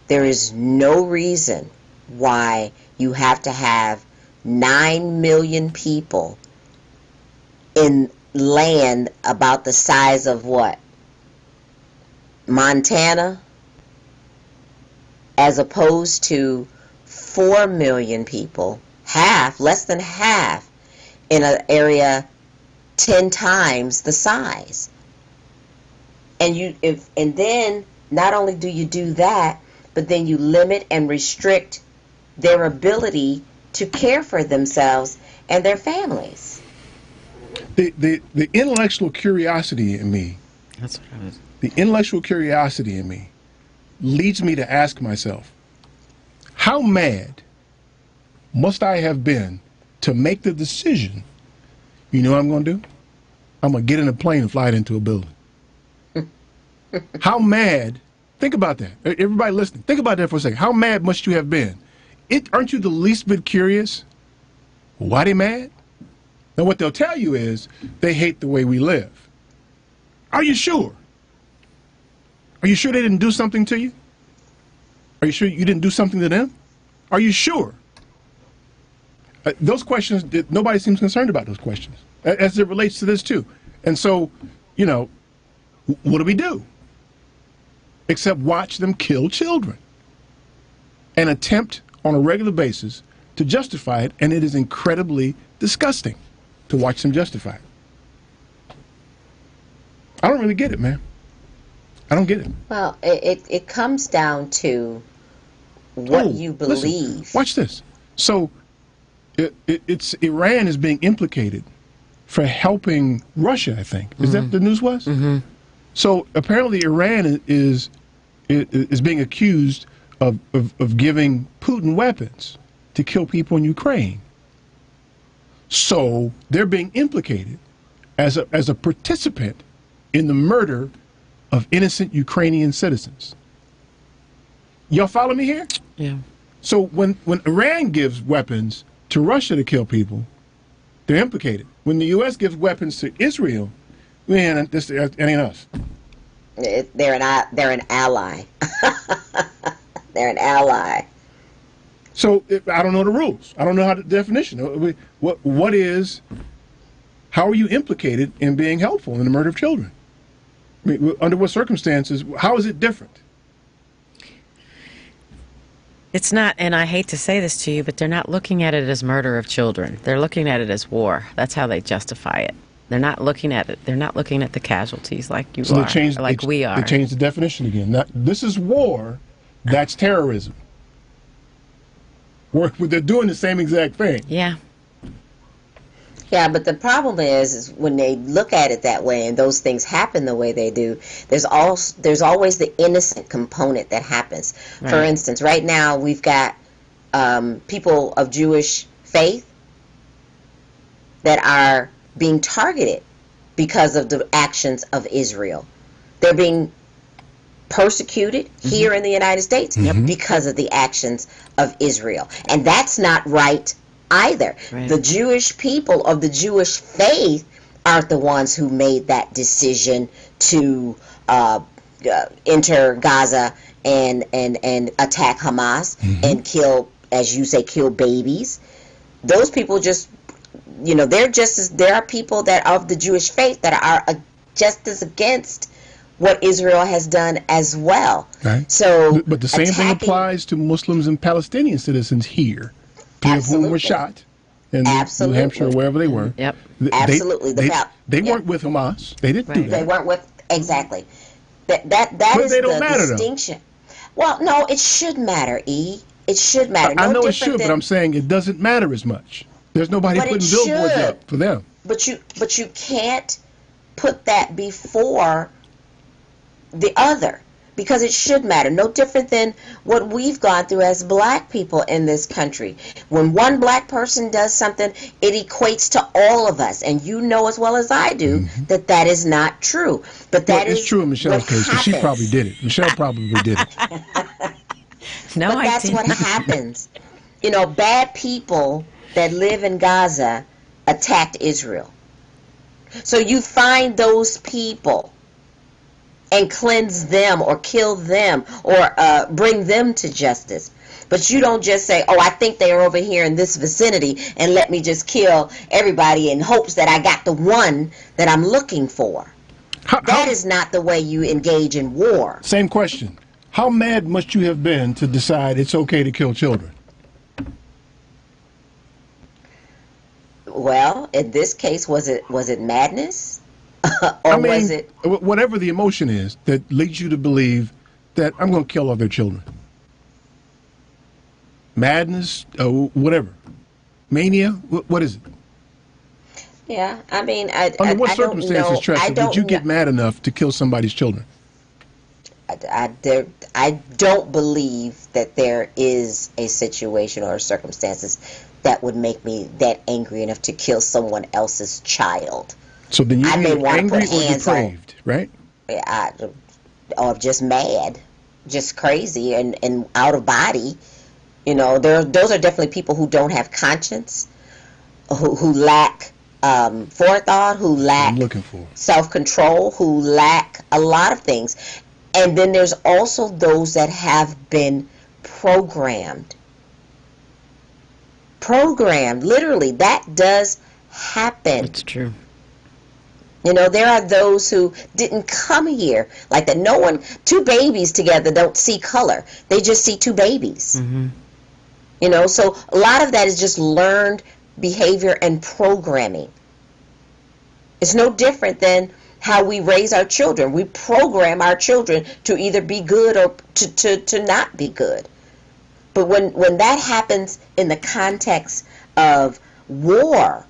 There is no reason why you have to have 9 million people in land about the size of what? Montana? As opposed to 4 million people, less than half, in an area 10 times the size. And then not only do you do that, but then you limit and restrict their ability to care for themselves and their families. The intellectual curiosity in me, That's what I was. the intellectual curiosity in me leads me to ask myself, how mad must I have been to make the decision, you know what I'm going to do? I'm going to get in a plane and fly it into a building. How mad, think about that. Everybody listening, think about that for a second. How mad must you have been? Aren't you the least bit curious why they mad? Now what they'll tell you is they hate the way we live. Are you sure? Are you sure they didn't do something to you? Are you sure you didn't do something to them? Are you sure? Those questions, nobody seems concerned about those questions as it relates to this too. And so, you know, what do we do? Except watch them kill children and attempt on a regular basis to justify it, and it is incredibly disgusting to watch them justify it. I don't really get it, man. I don't get it. Well, it comes down to what you believe. Listen, watch this. So it's Iran is being implicated for helping Russia, I think. Is that the news was? Mm-hmm. So apparently Iran is being accused of giving Putin weapons to kill people in Ukraine. So they're being implicated as a participant in the murder of innocent Ukrainian citizens. Y'all follow me here? Yeah. So when Iran gives weapons to Russia to kill people, they're implicated. When the U.S. gives weapons to Israel, man, it ain't us. They're an ally. They're an ally. So I don't know the rules. I don't know how the definition. How are you implicated in being helpful in the murder of children? I mean, under what circumstances? How is it different? It's not, and I hate to say this to you, but they're not looking at it as murder of children. They're looking at it as war. That's how they justify it. They're not looking at it. They're not looking at the casualties like you are, like we are. They changed the definition again. This is war. That's terrorism. They're doing the same exact thing. Yeah. Yeah, but the problem is when they look at it that way and those things happen the way they do, there's always the innocent component that happens. Right. For instance, right now we've got people of Jewish faith that are being targeted because of the actions of Israel. They're being persecuted here in the United States because of the actions of Israel. And that's not right either. Right. The Jewish people of the Jewish faith aren't the ones who made that decision to enter Gaza and attack Hamas and kill, as you say, kill babies. Those people just, you know, there are people that are of the Jewish faith that are just as against what Israel has done as well. Right. So, but the same thing applies to Muslims and Palestinian citizens here. People who were shot in New Hampshire or wherever they were. Yep. Absolutely. They weren't with Hamas. They didn't do that. They weren't with, exactly. That is the distinction. Well, no, it should matter, E. It should matter. I know it should, but I'm saying it doesn't matter as much. There's nobody putting billboards up for them. But you can't put that before the other, because it should matter. No different than what we've gone through as black people in this country. When one black person does something, it equates to all of us. And you know as well as I do that is not true. But it's true in Michelle's case, because she probably did it. Michelle probably did it. No, but that's what happens. You know, bad people that live in Gaza attacked Israel. So you find those people and cleanse them or kill them or bring them to justice. But you don't just say, oh, I think they are over here in this vicinity and let me just kill everybody in hopes that I got the one that I'm looking for. That is not the way you engage in war. Same question. How mad must you have been to decide it's okay to kill children? Well, in this case, was it madness? Or was it whatever the emotion is that leads you to believe that I'm going to kill all their children? Madness, whatever. Mania, what is it? Yeah, I mean, under what circumstances, Tressa, would you get mad enough to kill somebody's children? I don't believe that there is a situation or circumstances that would make me that angry enough to kill someone else's child. So then you're angry or depraved, right? Or just mad, just crazy and out of body. You know, those are definitely people who don't have conscience, who lack forethought, who lack self-control, who lack a lot of things. And then there's also those that have been programmed. Literally, that does happen. It's true. You know, there are those who didn't come here like that. Two babies together don't see color. They just see two babies. Mm-hmm. You know, so a lot of that is just learned behavior and programming. It's no different than how we raise our children. We program our children to either be good or to not be good. But when that happens in the context of war,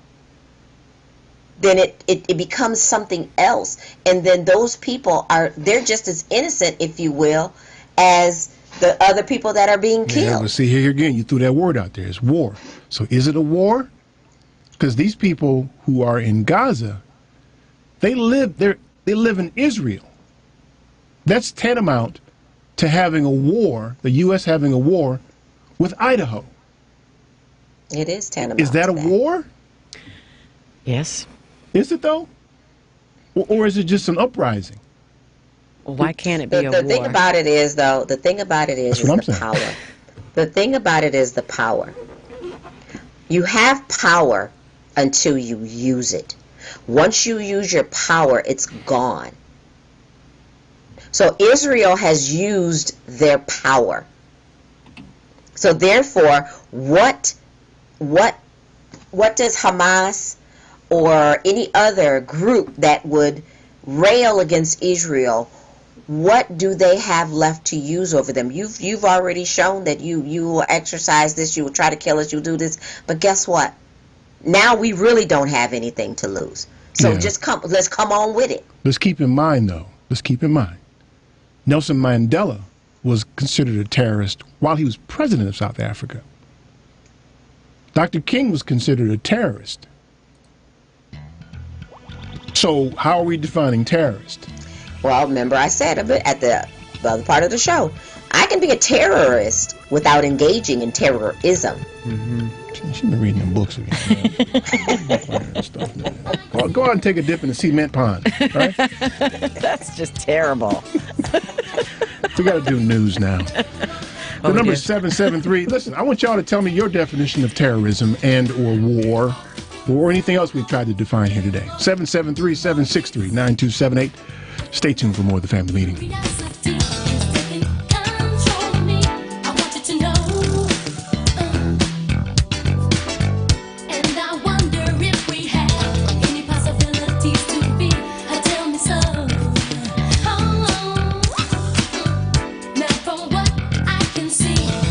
then it becomes something else. And then those people they're just as innocent, if you will, as the other people that are being killed. Yeah, but see, here again, you threw that word out there. It's war. So is it a war? Because these people who are in Gaza, they live in Israel. That's tantamount to having a war, the U.S. having a war with Idaho. It is tantamount. Is that a war? Yes. Is it though? Or is it just an uprising? Well, why can't it be a war? The thing about it is, though, the power. The thing about it is the power. You have power until you use it. Once you use your power, it's gone. So Israel has used their power. So therefore, what does Hamas or any other group that would rail against Israel, what do they have left to use over them? You've already shown that you will exercise this, you will try to kill us, you'll do this, but guess what? Now we really don't have anything to lose. So let's come on with it. Let's keep in mind, Nelson Mandela was considered a terrorist while he was president of South Africa. Dr. King was considered a terrorist. So how are we defining terrorist? Well, remember I said a bit at the other part of the show, I can be a terrorist without engaging in terrorism. Mm-hmm. She's been reading them books again. Go out and take a dip in the cement pond, right? That's just terrible. We got to do news now. The number is 773. Listen, I want y'all to tell me your definition of terrorism and or war or anything else we've tried to define here today. 773-763-9278. Stay tuned for more of the Family Meeting.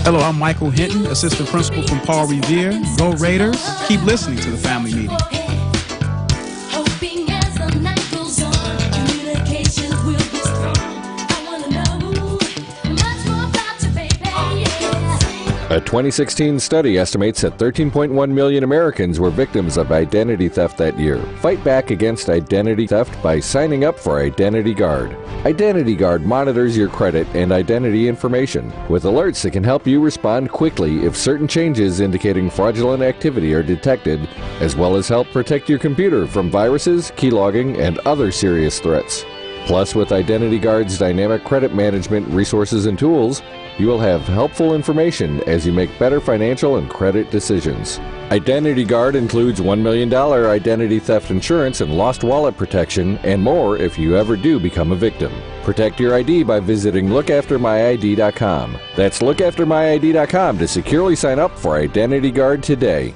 Hello, I'm Michael Hinton, assistant principal from Paul Revere. Go Raiders. Keep listening to the Family Meeting. A 2016 study estimates that 13.1 million Americans were victims of identity theft that year. Fight back against identity theft by signing up for Identity Guard. Identity Guard monitors your credit and identity information with alerts that can help you respond quickly if certain changes indicating fraudulent activity are detected, as well as help protect your computer from viruses, keylogging, and other serious threats. Plus, with Identity Guard's dynamic credit management resources and tools, you will have helpful information as you make better financial and credit decisions. Identity Guard includes $1 million identity theft insurance and lost wallet protection, and more if you ever do become a victim. Protect your ID by visiting lookaftermyid.com. That's lookaftermyid.com to securely sign up for Identity Guard today.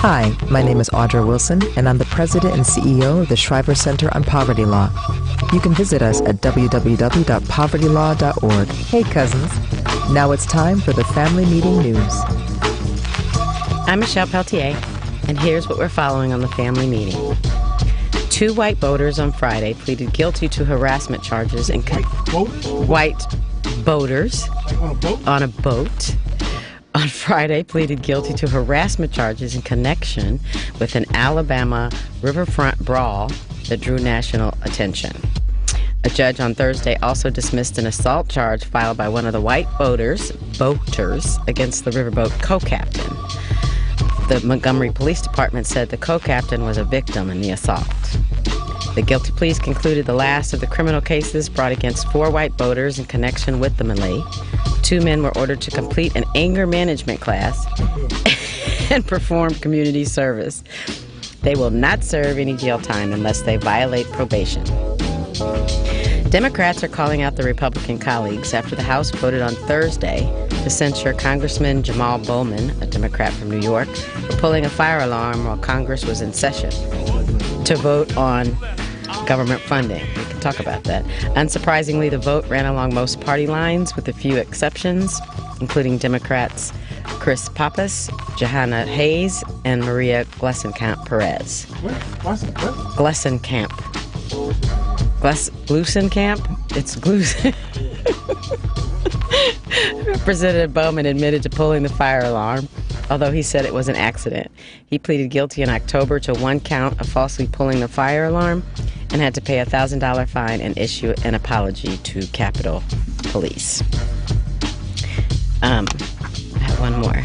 Hi, my name is Audra Wilson, and I'm the president and CEO of the Shriver Center on Poverty Law. You can visit us at www.povertylaw.org. Hey, cousins. Now it's time for the Family Meeting News. I'm Michelle Peltier, and here's what we're following on the family meeting. 2 white voters on Friday pleaded guilty to harassment charges and white boaters on a boat on Friday pleaded guilty to harassment charges in connection with an Alabama riverfront brawl that drew national attention. A judge on Thursday also dismissed an assault charge filed by one of the white boaters against the riverboat co-captain. The Montgomery Police Department said the co-captain was a victim in the assault. The guilty pleas concluded the last of the criminal cases brought against 4 white boaters in connection with the melee. 2 men were ordered to complete an anger management class and perform community service. They will not serve any jail time unless they violate probation. Democrats are calling out their Republican colleagues after the House voted on Thursday to censure Congressman Jamal Bowman, a Democrat from New York, for pulling a fire alarm while Congress was in session to vote on government funding. We can talk about that. Unsurprisingly, the vote ran along most party lines with a few exceptions, including Democrats Chris Pappas, Johanna Hayes, and Maria Gluesenkamp-Perez. Gluesenkamp? It's Gluesenkamp. Representative Bowman admitted to pulling the fire alarm, although he said it was an accident. He pleaded guilty in October to 1 count of falsely pulling the fire alarm and had to pay a $1,000 fine and issue an apology to Capitol Police. I have one more.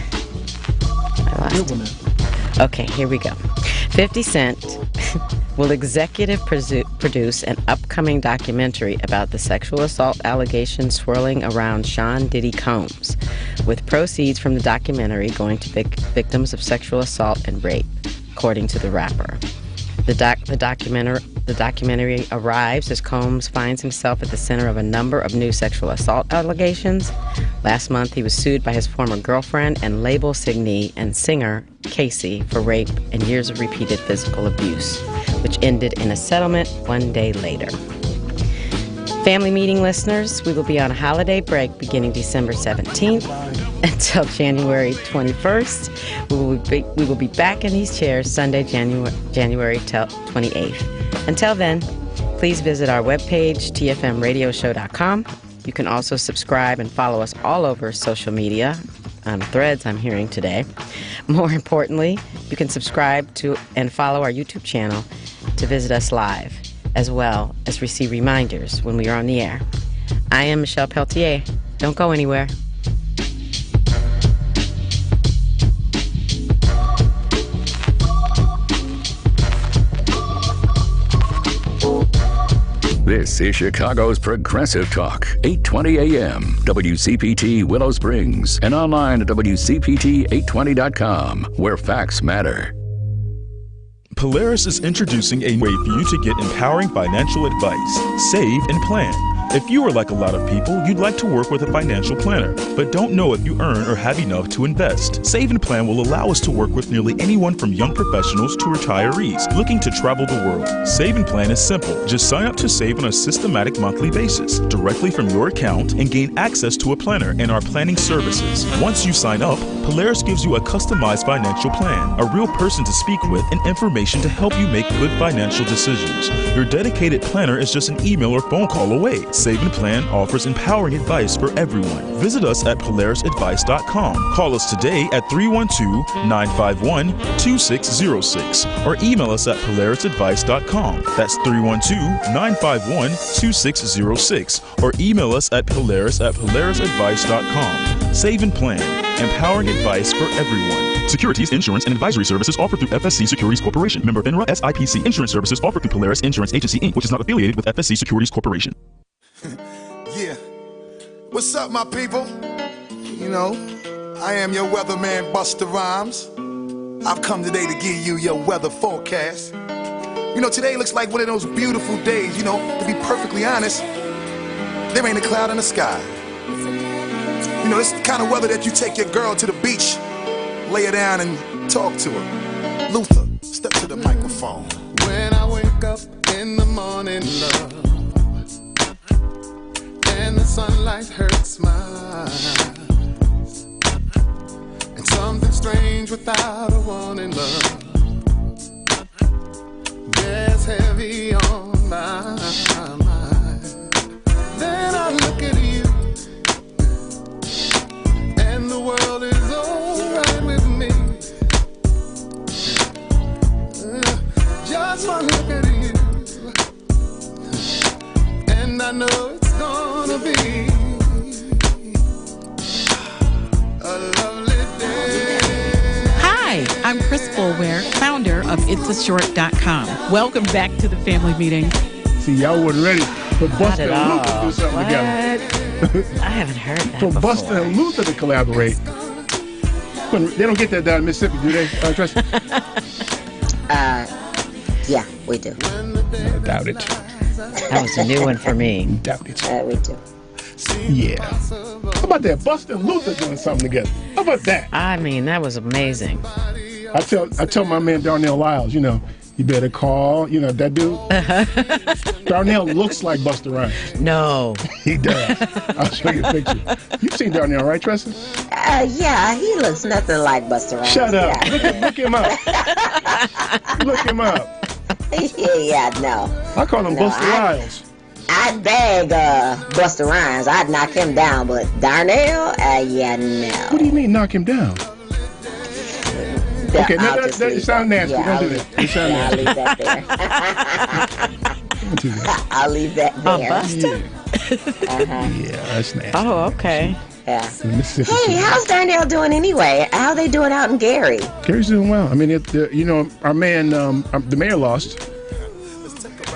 I lost it. Okay, here we go. 50 Cent will executive produce an upcoming documentary about the sexual assault allegations swirling around Sean Diddy Combs, with proceeds from the documentary going to victims of sexual assault and rape, according to the rapper. The documentary arrives as Combs finds himself at the center of a number of new sexual assault allegations. Last month, he was sued by his former girlfriend and label signee and singer, Casey, for rape and years of repeated physical abuse, which ended in a settlement 1 day later. Family meeting listeners, we will be on a holiday break beginning December 17th until January 21st. We will be back in these chairs Sunday, January 28th. Until then, please visit our webpage, tfmradioshow.com. You can also subscribe and follow us all over social media, on Threads I'm hearing today. More importantly, you can subscribe to and follow our YouTube channel to visit us live, as well as receive reminders when we are on the air. I am Michelle Peltier. Don't go anywhere. This is Chicago's Progressive Talk, 820 AM, WCPT Willow Springs, and online at WCPT820.com, where facts matter. Polaris is introducing a way for you to get empowering financial advice. Save and plan. If you are like a lot of people, you'd like to work with a financial planner, but don't know if you earn or have enough to invest. Save and Plan will allow us to work with nearly anyone from young professionals to retirees looking to travel the world. Save and Plan is simple. Just sign up to save on a systematic monthly basis, directly from your account, and gain access to a planner and our planning services. Once you sign up, Polaris gives you a customized financial plan, a real person to speak with, and information to help you make good financial decisions. Your dedicated planner is just an email or phone call away. Save and Plan offers empowering advice for everyone. Visit us at polarisadvice.com. Call us today at 312-951-2606 or email us at polarisadvice.com. That's 312-951-2606 or email us at polarisadvice.com. Save and Plan, empowering advice for everyone. Securities, insurance, and advisory services offered through FSC Securities Corporation. Member FINRA. SIPC. Insurance services offered through Polaris Insurance Agency, Inc., which is not affiliated with FSC Securities Corporation. Yeah. What's up, my people? You know, I am your weatherman, Busta Rhymes. I've come today to give you your weather forecast. You know, today looks like one of those beautiful days. You know, to be perfectly honest, there ain't a cloud in the sky. You know, it's the kind of weather that you take your girl to the beach, lay her down and talk to her. Luther, step to the microphone. When I wake up in the morning, love, and the sunlight hurts my eyes, and something strange without a warning, love, bears heavy on my mind. Then I look at you, and the world is alright with me. Just one look at you, and I know it's gonna be a lovely day. Hi, I'm Chris Fulware, founder of It'sAShort.com. Welcome back to the family meeting. See, y'all wasn't ready for Buster and Luther to do something together. I haven't heard that For before. Buster and Luther to collaborate. They don't get that down in Mississippi, do they, Tracy? Yeah, we do. I doubt it. That was a new one for me. Doubt it. We do. Yeah. How about that? Buster and Luther doing something together. How about that? I mean, that was amazing. I tell my man Darnell Lyles, you better call, that dude. Darnell looks like Busta Rhymes. No. He does. I'll show you a picture. You've seen Darnell, right, Tressa? Yeah, he looks nothing like Busta Rhymes. Shut up. Yeah. Look him up. Look him up. Yeah, no. I call him Busta Rhymes. I'd bag Busta Rhymes. I'd knock him down, but Darnell, yeah, no. What do you mean knock him down? Okay, no, that sounds nasty. Don't do that. You sound nasty. I'll leave that there. Don't do that. I'll leave that there. Yeah, that's nasty. Oh, okay. Yeah. Hey, how's Darnell doing anyway? How they doing out in Gary? Gary's doing well. I mean, our man, the mayor lost.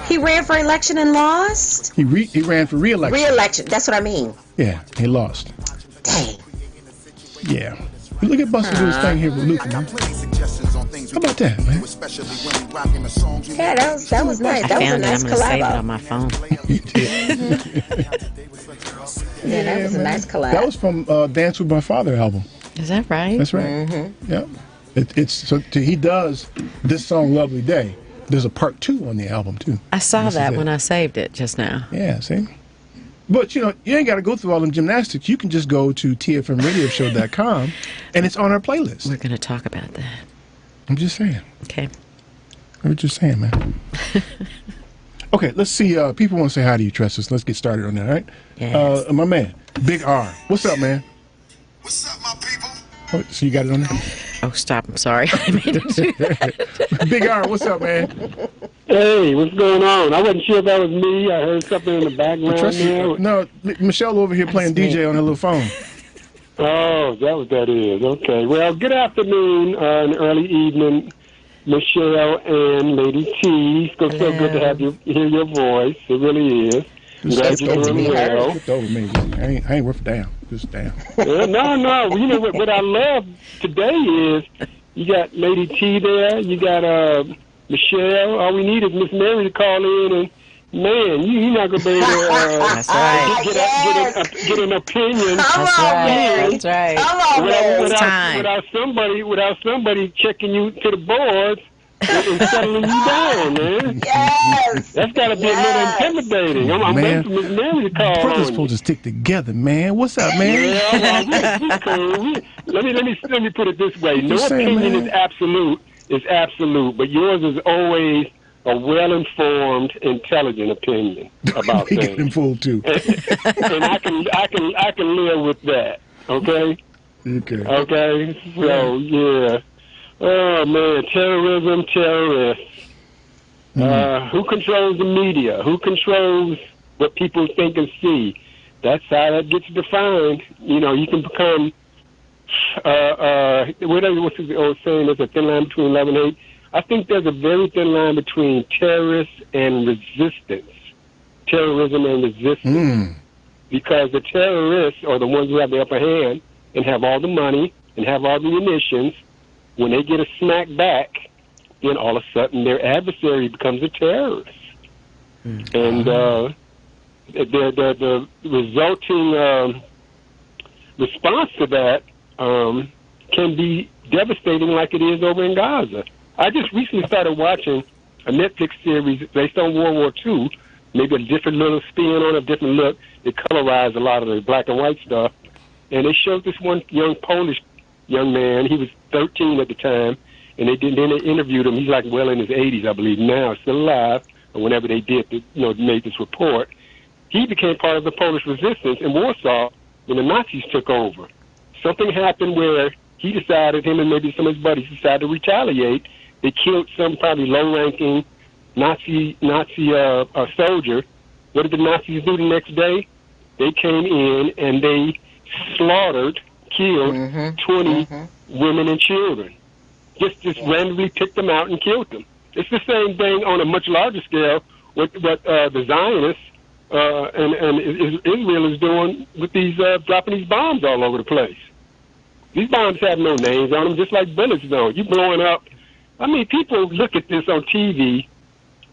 He ran for election and lost? He ran for re-election. Re-election, that's what I mean. Yeah, he lost. Dang. Yeah. Look at Buster do his thing here with Luther. How about that, man? Yeah, that was nice. That was a nice I'm gonna save it on collab. my phone. Yeah, that was a nice collab. That was from Dance with My Father album. Is that right? That's right. Mm-hmm. Yeah. He does this song "Lovely Day." There's a part 2 on the album too. I saw This is that it. when I saved it just now. Yeah, see? But, you ain't got to go through all them gymnastics. You can just go to tfmradioshow.com, and it's on our playlist. We're going to talk about that. I'm just saying. Okay. I'm just saying, man. Okay, let's see. People want to say hi to you, Tressa. So let's get started on that, all right? Yes. My man, Big R. What's up, man? What's up, my people? Oh, so you got it on there? Oh, stop. I'm sorry. I didn't mean to do that. Big R, what's up, man? Hey, what's going on? I wasn't sure if that was me. I heard something in the background there. No, Michelle over here playing DJ on her little phone. Oh, that is. Okay. Well, good afternoon and early evening, Michelle and Lady T. It's so good to have you hear your voice. It really is. Glad you're doing well. It's over me. I ain't worth a damn. Just damn. No. You know what I love today is you got Lady T there. You got Michelle. All we need is Miss Mary to call in, and man, you're not gonna be able to That's right. get an opinion. That's right. That's right. Without somebody checking you to the boards and settling you down, man. Yes. That's got to be a little intimidating. I'm waiting for Miss Mary to call Brothers on supposed to stick together, man. What's up, man? Yeah, well, cool. Let me put it this way. No Just saying, opinion man. is absolute, but yours is always a well-informed, intelligent opinion about He things. getting fooled too. And I can live with that. Okay. Okay. Okay. So yeah. Oh man, terrorists. Who controls the media? Who controls what people think and see? That's how that gets defined. You can become what's the old saying? There's a thin line between love and hate. I think there's a very thin line between terrorists and resistance. Terrorism and resistance. Because the terrorists are the ones who have the upper hand and have all the money and have all the munitions. When they get a smack back, then all of a sudden their adversary becomes a terrorist. And the resulting response to that can be devastating like it is over in Gaza. I just recently started watching a Netflix series based on World War II, maybe a different little spin on a different look. They colorized a lot of the black and white stuff. And they showed this one young Polish young man. He was 13 at the time. And then they interviewed him. He's like well in his 80s, I believe, now, still alive. Or whenever they did, made this report. He became part of the Polish resistance in Warsaw when the Nazis took over. Something happened where he decided, him and maybe some of his buddies decided to retaliate. They killed some probably low-ranking Nazi soldier. What did the Nazis do the next day? They came in and they slaughtered, killed 20 women and children. Just randomly picked them out and killed them. It's the same thing on a much larger scale with what the Zionists and Israel is doing with these dropping these bombs all over the place. These bombs have no names on them, just like bullets don't. You blowing up. I mean, people look at this on TV,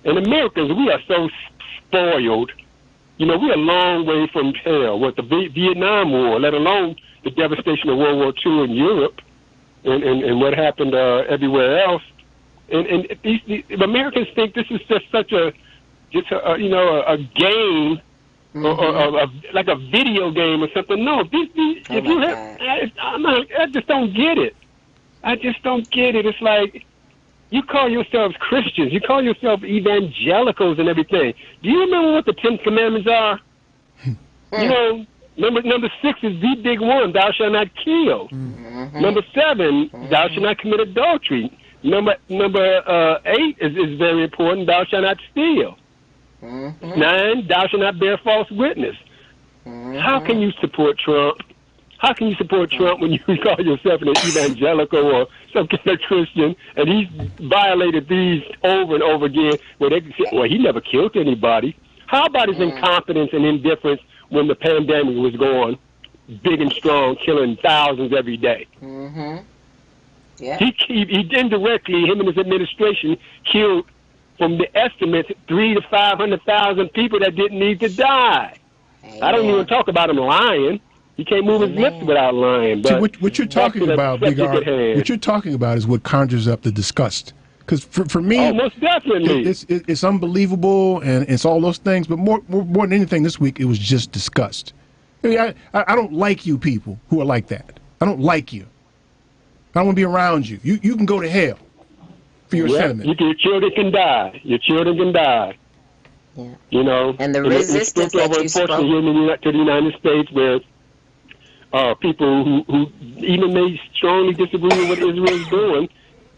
and Americans, we are so spoiled. We're a long way from hell with the Vietnam War, let alone the devastation of World War II in Europe and what happened everywhere else. And these Americans think this is just such a game, or like a video game or something. No, I just don't get it. I just don't get it. It's like you call yourselves Christians, you call yourselves evangelicals and everything. Do you remember what the 10 Commandments are? Number 6 is the big one: thou shalt not kill. Number 7, thou shalt not commit adultery. Number 8 is very important: thou shalt not steal. 9, thou shalt not bear false witness. How can you support Trump? How can you support Trump when you call yourself an evangelical or some kind of Christian, and he's violated these over and over again, where they say, well, he never killed anybody? How about his incompetence and indifference when the pandemic was going big and strong, killing thousands every day? Yeah. He indirectly, him and his administration, killed, from the estimates, 300,000 to 500,000 people that didn't need to die. I don't even talk about him lying. He can't move his lips without lying. But what you're talking about, Big R, what you're talking about is what conjures up the disgust. Because for me, most definitely, it's unbelievable and it's all those things. But more than anything, this week it was just disgust. I mean, I don't like you people who are like that. I don't like you. I don't want to be around you. You can go to hell for your sentiment. Your children can die. Your children can die. Yeah. And the resistance that you spoke here to the United States, where people who even may strongly disagree with what Israel is doing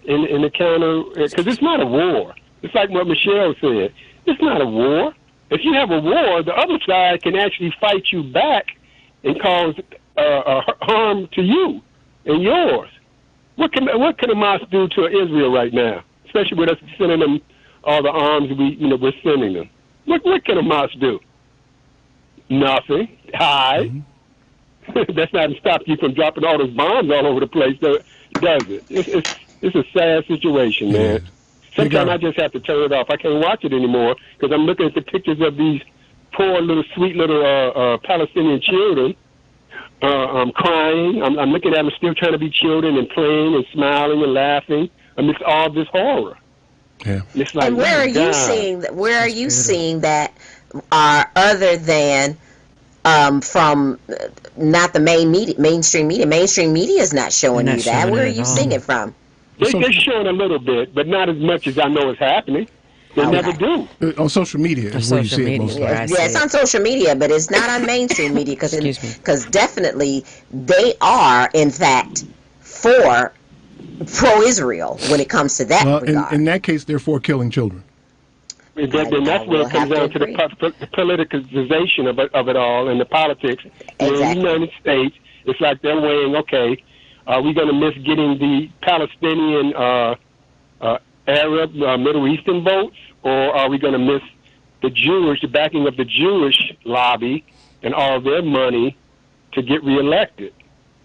in the counter, because it's not a war. It's like what Michelle said. It's not a war. If you have a war, the other side can actually fight you back and cause harm to you and yours. What can Hamas do to Israel right now, especially with us sending them all the arms we're sending them? What can Hamas do? Nothing. Hide. That's not to stop you from dropping all those bombs all over the place, does it? It's a sad situation, man. Sometimes I just have to turn it off. I can't watch it anymore because I'm looking at the pictures of these poor little, sweet little Palestinian children. I'm crying. I'm looking at them still trying to be children and playing and smiling and laughing amidst all this horror. Yeah. It's like, and where are you seeing? Where are you seeing that? Other than from not the mainstream media. Mainstream media is not showing you that. Where are you seeing it from? They're showing a little bit, but not as much as I know is happening. They never do. On social media is where you see it most. Yeah, it's on social media, but it's not on mainstream media because definitely they are, in fact, for pro-Israel when it comes to that regard. In that case, they're for killing children. Then that's where it comes down to the politicization of it all and the politics. In the United States, it's like they're weighing, okay, are we going to miss getting the Palestinian Arab, Middle Eastern votes, or are we going to miss the backing of the Jewish lobby and all their money to get reelected?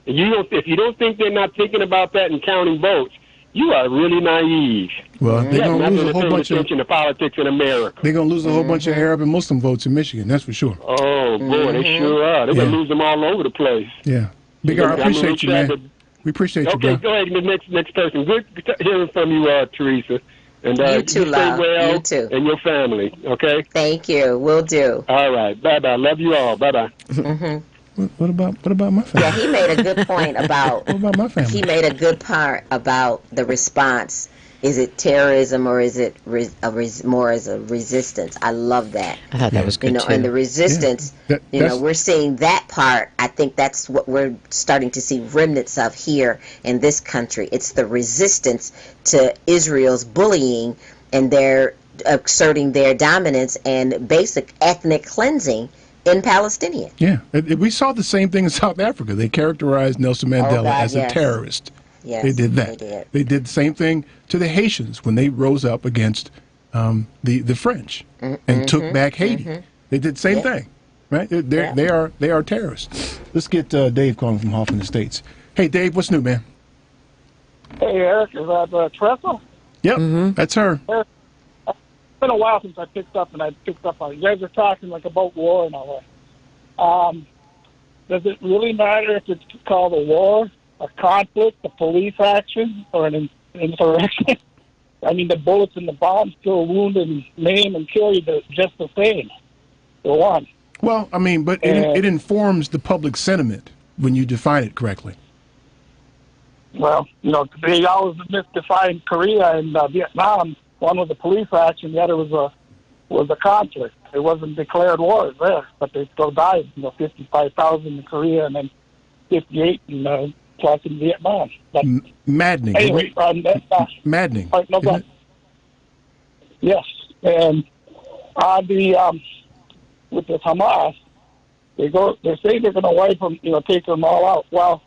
If you don't think they're not thinking about that and counting votes, you are really naive. Well, they're going to lose a whole bunch of politics in America. They're going to lose a whole bunch of Arab and Muslim votes in Michigan. That's for sure. Oh boy, they sure are. They're going to lose them all over the place. Yeah, Big R, I appreciate you, man. We appreciate you, Okay, bro. go ahead. The next person. Good hearing from you, Teresa. And You too, stay love. well. You too. And your family. Okay. Thank you. Will do. All right. Bye bye. Love you all. Bye bye. What about my family? Yeah, he made a good point about. What about my family? He made a good part about the response. Is it terrorism or is it more as a resistance? I love that. I thought that was good too. And the resistance. We're seeing that part. I think that's what we're starting to see remnants of here in this country. It's the resistance to Israel's bullying and their asserting their dominance and basic ethnic cleansing in Palestinian. Yeah, we saw the same thing in South Africa. They characterized Nelson Mandela as a yes. terrorist. Yes, they did that. They did the same thing to the Haitians when they rose up against the French and took back Haiti. They did the same thing, right? They are terrorists. Let's get Dave calling from Hoffman Estates. Hey, Dave, what's new, man? Hey, Eric, is that Tressa? Yep, that's her. It's been a while since I picked up on you guys are talking like about war and all that. Does it really matter if it's called a war, a conflict, a police action, or an insurrection? I mean, the bullets and the bombs still wound and maim and kill you just the same. For one. Well, I mean, but it informs the public sentiment when you define it correctly. Well, they always misdefine Korea and Vietnam. One was a police action, the other was a conflict. It wasn't declared war there, but they still died. 55,000 in Korea and then 58 plus in Vietnam. But maddening. Anyway, maddening. No, yes, and on the with the Hamas, they say they're going to wipe them, take them all out. Well,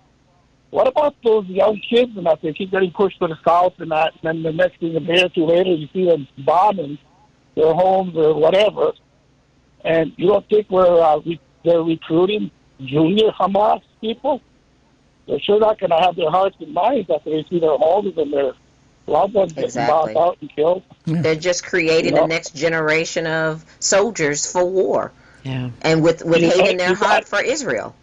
what about those young kids and that? They keep getting pushed to the south and that, and then the next thing, a day or two later, you see them bombing their homes or whatever. And you don't think they're recruiting junior Hamas people? They're sure not going to have their hearts and minds after they see their homes and their loved ones getting bombed out and killed. They're just creating the next generation of soldiers for war. Yeah. And with hate in their heart for Israel.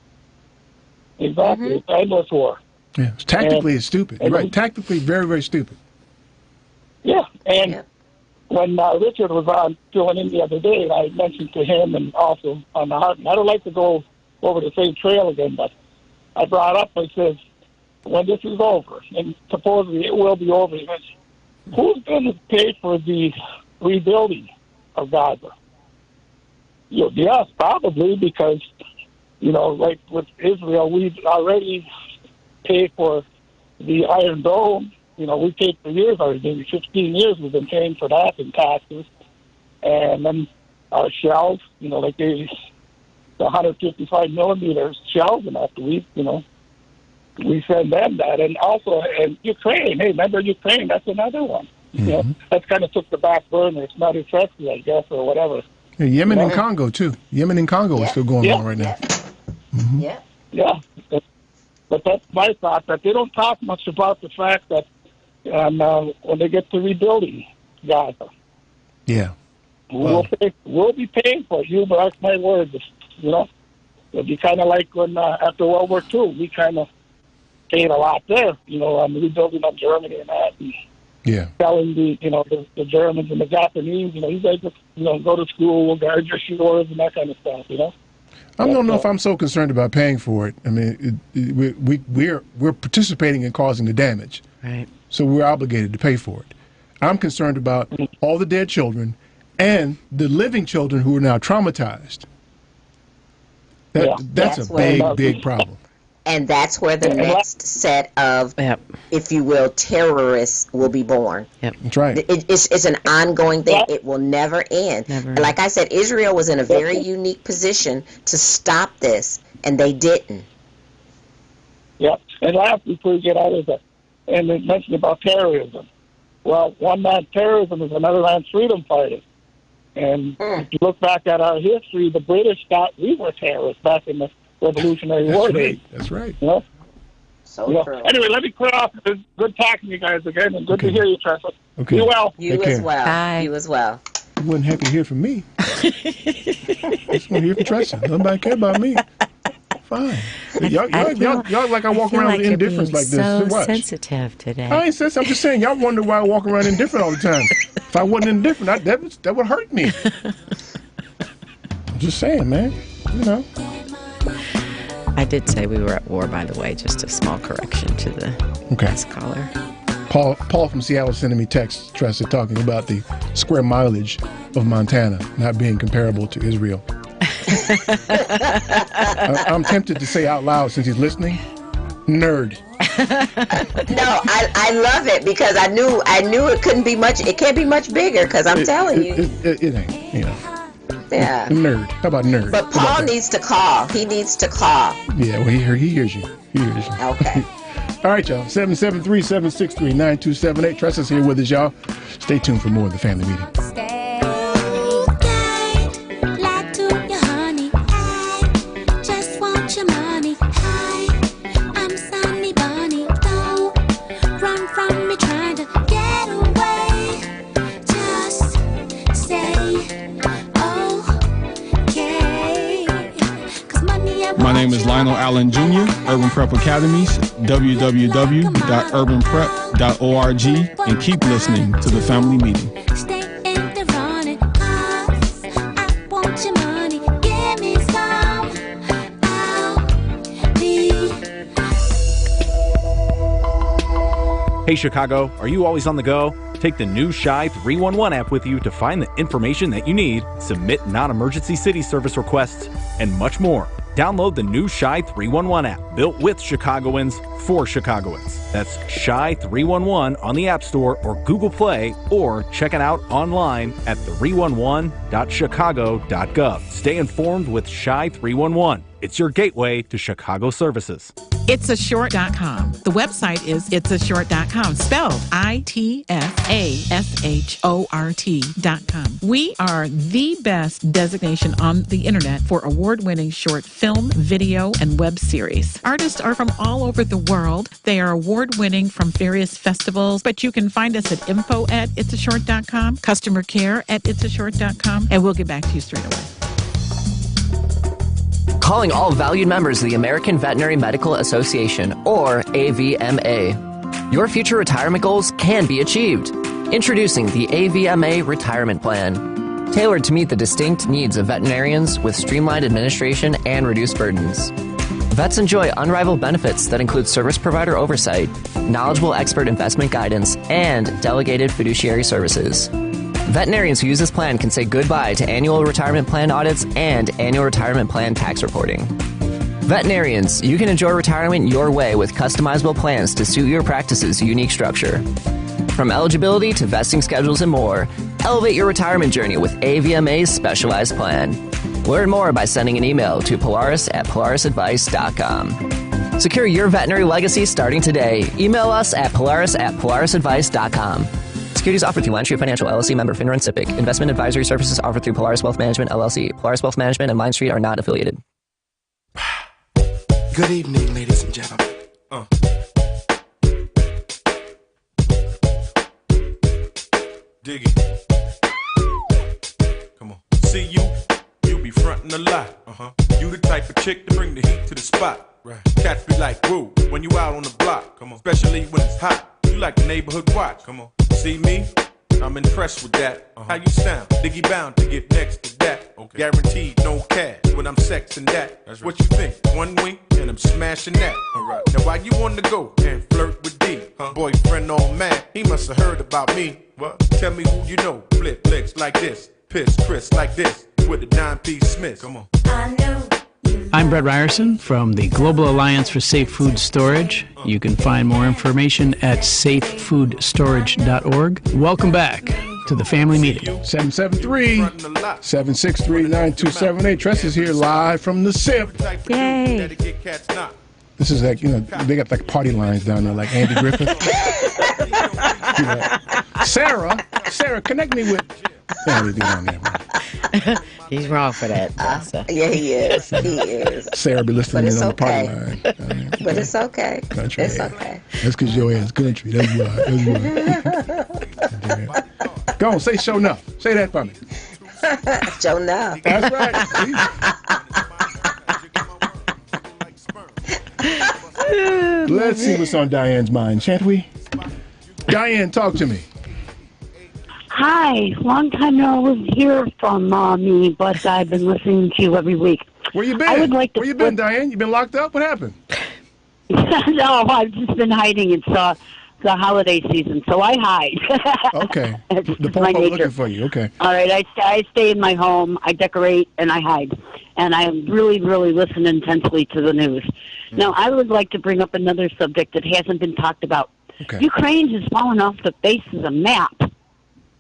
Exactly. It's endless war. Yeah. Tactically, it's stupid. You're right. Tactically, very, very stupid. Yeah. And when Richard was on filling in the other day, I mentioned to him and also on the heart, I don't like to go over the same trail again, but I brought up, I said, when this is over, and supposedly it will be over eventually, who's going to pay for the rebuilding of Gaza? Yes, probably, because, like with Israel, we've already paid for the Iron Dome. We paid for years already. 15 years we've been paying for that in taxes. And then our shells, like the 155 millimeter shells and that, we send them that. And also, and Ukraine, hey, remember Ukraine, that's another one. That's kind of took the back burner. It's not as sexy, I guess, or whatever. Yeah, Yemen and Congo, too. Yemen and Congo is still going on right now. Yeah. But that's my thought, that they don't talk much about the fact that when they get to rebuilding Gaza, we'll be paying for it. You mark my words. It'll be kind of like when after World War II, we kind of paid a lot there. On the rebuilding of Germany and that. And telling the Germans and the Japanese, you guys just go to school, we'll guard your shores and that kind of stuff. I don't know if I'm so concerned about paying for it. I mean, we're participating in causing the damage, right? So we're obligated to pay for it. I'm concerned about all the dead children and the living children who are now traumatized. That's a big problem. And that's where the next set of, if you will, terrorists will be born. That's right. It's an ongoing thing. It will never end. Like I said, Israel was in a very unique position to stop this, and they didn't. Yep. And last, before we get out of that, and they mentioned about terrorism. Well, one man's terrorism is another man's freedom fighting. And if you look back at our history, the British thought we were terrorists back in the Revolutionary War days. That's right. So true. Anyway, let me clear off. It's good talking to you guys again, and good to hear you, Tressa. Okay. You well. You as well. Bye. You as well. You wasn't happy to hear from me. I just want to hear from Tressa. Nobody care about me. Fine. Y'all like I walk around with indifference like this. So Watch. sensitive today. I ain't sensitive. I'm just saying, y'all wonder why I walk around indifferent all the time. If I wasn't indifferent, that would hurt me. I'm just saying, man. You know. I did say we were at war, by the way. Just a small correction to the last caller. Paul from Seattle sending me text, Tressa, talking about the square mileage of Montana not being comparable to Israel. I'm tempted to say out loud, since he's listening, nerd. No, I love it because I knew it couldn't be much. It can't be much bigger because I'm telling you, it ain't. You know. Yeah. Nerd. How about nerd? But Paul needs to call. He needs to call. Yeah. Well, he hears you. He hears you. Okay. All right, y'all. 773-763-9278. Tressa's here with us, y'all. Stay tuned for more of the family meeting. My name is Lionel Allen Jr., Urban Prep Academies, www.urbanprep.org, and keep listening to the family meeting. Hey Chicago, are you always on the go? Take the new Shy 311 app with you to find the information that you need, submit non-emergency city service requests, and much more. Download the new Shy 311 app, built with Chicagoans for Chicagoans. That's Shy 311 on the App Store or Google Play, or check it out online at 311.chicago.gov. Stay informed with Shy 311. It's your gateway to Chicago services. Itsashort.com. The website is itsashort.com, spelled ITSASHORT.com. We are the best designation on the internet for award-winning short film, video, and web series. Artists are from all over the world. They are award-winning from various festivals, but you can find us at info@itsashort.com, customer care at itsashort.com, and we'll get back to you straight away. Calling all valued members of the American Veterinary Medical Association, or AVMA. Your future retirement goals can be achieved. Introducing the AVMA Retirement Plan, tailored to meet the distinct needs of veterinarians with streamlined administration and reduced burdens. Vets enjoy unrivaled benefits that include service provider oversight, knowledgeable expert investment guidance, and delegated fiduciary services. Veterinarians who use this plan can say goodbye to annual retirement plan audits and annual retirement plan tax reporting. Veterinarians, you can enjoy retirement your way with customizable plans to suit your practice's unique structure. From eligibility to vesting schedules and more, elevate your retirement journey with AVMA's specialized plan. Learn more by sending an email to polaris@polarisadvice.com. Secure your veterinary legacy starting today. Email us at polaris@polarisadvice.com. Securities offered through LineStreet Financial, LLC, member FINRA and SIPC. Investment advisory services offered through Polaris Wealth Management, LLC. Polaris Wealth Management and LineStreet are not affiliated. Good evening, ladies and gentlemen. Dig it. Come on. See you be frontin' a lot. You the type of chick to bring the heat to the spot. Right. Cats be like, woo, when you out on the block. Come on. Especially when it's hot. You like the neighborhood watch. Come on. See me? I'm impressed with that. How you sound? Diggy bound to get next to that. Okay. Guaranteed no cash when I'm sexing that. That's right. What you think? One wink and I'm smashing that. All right. Now why you on the go and flirt with D? Boyfriend all mad, he must have heard about me. What? Tell me who you know. Flip flicks like this. Piss Chris like this. With a 9-piece Smith. Come on. I know. I'm Brett Ryerson from the Global Alliance for Safe Food Storage. You can find more information at safefoodstorage.org. Welcome back to the family meeting. 773-763-9278. Tressa's here live from the SIP. Yay. This is like, they got like party lines down there, like Andy Griffith. Sarah, connect me with... Yeah, they do down there, man. He's wrong for that. Yeah, he is. He is. Sarah be listening in on the party line. But it's okay. Country. It's okay. That's because your ass country. That's why. Go on, say show enough. Say that for me. Show enough. That's right. Let's see what's on Diane's mind, shan't we? Diane, talk to me. Hi, long time no hear from me, but I've been listening to you every week. Where you been? I would like to Where you been, Diane? You been locked up? What happened? No, I've just been hiding. It's the holiday season, so I hide. Okay. It's The my popo nature. looking for you. Okay. All right, I stay in my home, I decorate, and I hide. And I really, really listen intensely to the news. Now, I would like to bring up another subject that hasn't been talked about. Okay. Ukraine has fallen off the face of the map.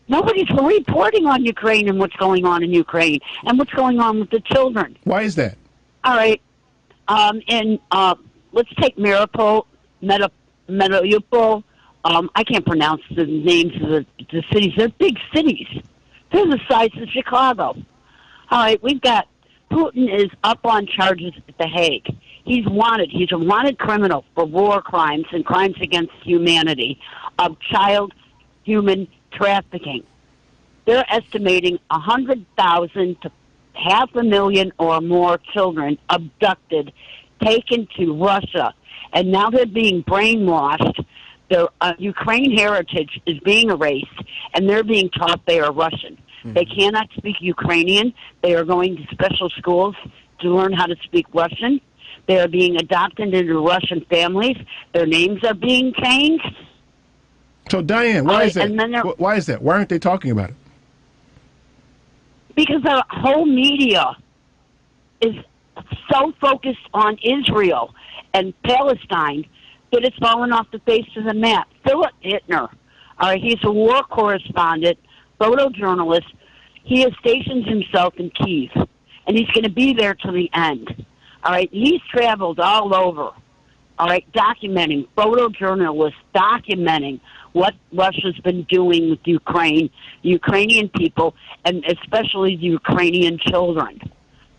Nobody's reporting on Ukraine and what's going on in Ukraine and what's going on with the children. Why is that? All right. Let's take Mariupol, Mariupol. I can't pronounce the names of the cities. They're big cities. They're the size of Chicago. All right, we've got Putin is up on charges at The Hague. He's wanted. He's a wanted criminal for war crimes and crimes against humanity of child human trafficking. They're estimating 100,000 to 500,000 or more children abducted, taken to Russia, and now they're being brainwashed. Their Ukrainian heritage is being erased, and they're being taught they are Russian. They cannot speak Ukrainian. They are going to special schools to learn how to speak Russian. They are being adopted into Russian families. Their names are being changed. So, Diane, why is that? And then Why is that? Why aren't they talking about it? Because the whole media is so focused on Israel and Palestine that it's fallen off the face of the map. Philip Hittner, he's a war correspondent, photojournalist. He has stationed himself in Kyiv, and he's going to be there till the end. All right, he's traveled all over, all right, documenting, photojournalists documenting what Russia's been doing with Ukraine, Ukrainian people, and especially the Ukrainian children.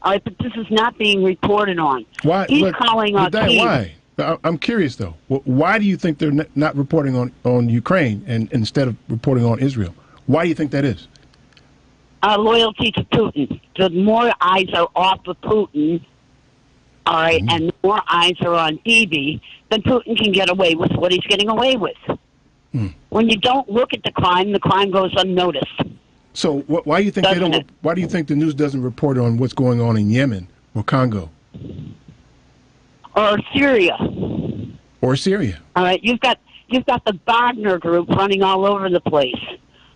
All right, but this is not being reported on. Why? He's calling on Kyiv. Why? I'm curious, though. Why do you think they're not reporting on Ukraine and instead of reporting on Israel? Why do you think that is? Loyalty to Putin. The more eyes are off of Putin, all right, and the more eyes are on Bibi, then Putin can get away with what he's getting away with. When you don't look at the crime goes unnoticed. So why do you think they don't? Why do you think the news doesn't report on what's going on in Yemen or Congo or Syria? Or Syria. All right, you've got the Wagner Group running all over the place.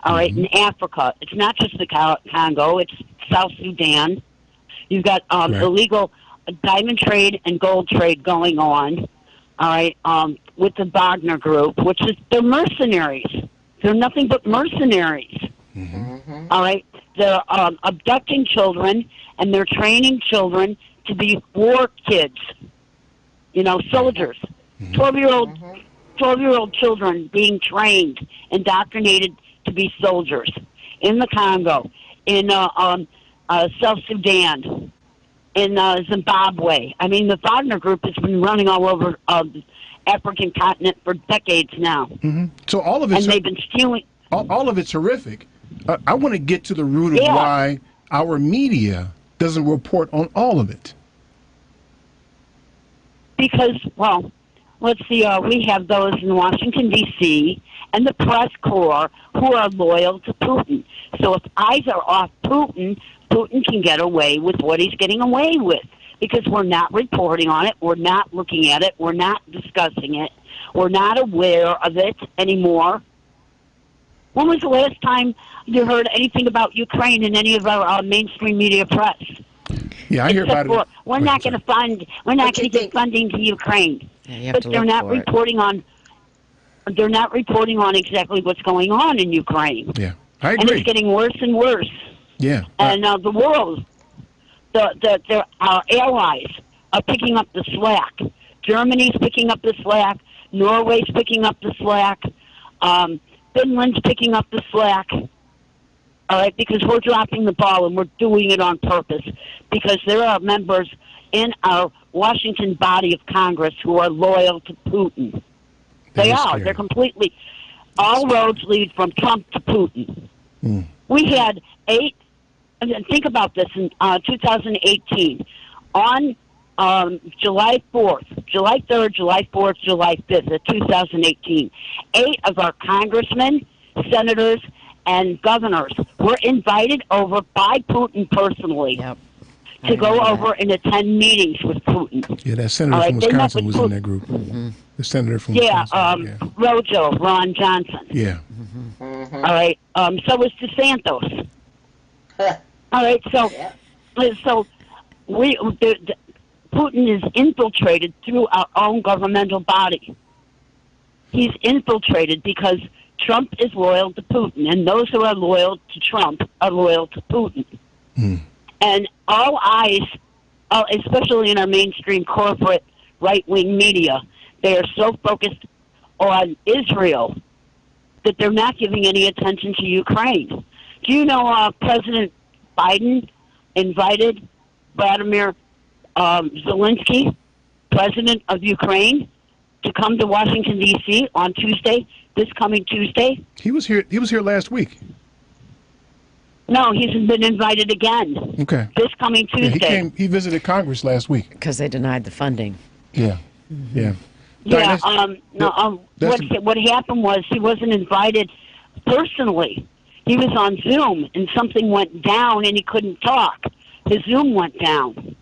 All right, in Africa, it's not just the Congo; it's South Sudan. You've got illegal diamond trade and gold trade going on. All right, with the Wagner Group, which is they're mercenaries. They're nothing but mercenaries. All right, they're abducting children and they're training children to be war kids. You know, soldiers. 12-year-old children being trained, indoctrinated to be soldiers in the Congo, in South Sudan, in Zimbabwe. I mean, the Wagner Group has been running all over the African continent for decades now. So all of it's and they've been stealing. All of it's horrific. I want to get to the root of why our media doesn't report on all of it. Because, well, let's see, we have those in Washington, D.C., and the press corps who are loyal to Putin. So if eyes are off Putin, Putin can get away with what he's getting away with because we're not reporting on it, we're not looking at it, we're not discussing it, we're not aware of it anymore. When was the last time you heard anything about Ukraine in any of our mainstream media press? Yeah, I hear about it. We're not going to fund. We're not going to give funding to Ukraine, but they're not reporting on. They're not reporting on exactly what's going on in Ukraine. Yeah, I agree. And it's getting worse and worse. Yeah. And the world, our allies are picking up the slack. Germany's picking up the slack. Norway's picking up the slack. Finland's picking up the slack. All right, because we're dropping the ball and we're doing it on purpose. Because there are members in our Washington body of Congress who are loyal to Putin. They are. They're completely. All roads lead from Trump to Putin. We had 8. Think about this in 2018 on July 4th, July 3rd, July 4th, July 5th of 2018, 8 of our congressmen, senators, and governors were invited over by Putin personally to go over and attend meetings with Putin. Yeah, that senator from Wisconsin was in that group. The senator from Wisconsin. Rojo, Ron Johnson. Yeah. All right. So was DeSantos. All right. So Putin is infiltrated through our own governmental body. He's infiltrated because Trump is loyal to Putin, and those who are loyal to Trump are loyal to Putin. And all eyes, especially in our mainstream corporate right-wing media, they are so focused on Israel that they're not giving any attention to Ukraine. Do you know President Biden invited Vladimir Zelensky, president of Ukraine, to come to Washington, D.C. on Tuesday, this coming Tuesday? He was here last week. No, he's been invited again. Okay. This coming Tuesday. He visited Congress last week. Because they denied the funding. Yeah. Yeah. Yeah, what happened was he wasn't invited personally. He was on Zoom, and something went down, and he couldn't talk. His Zoom went down.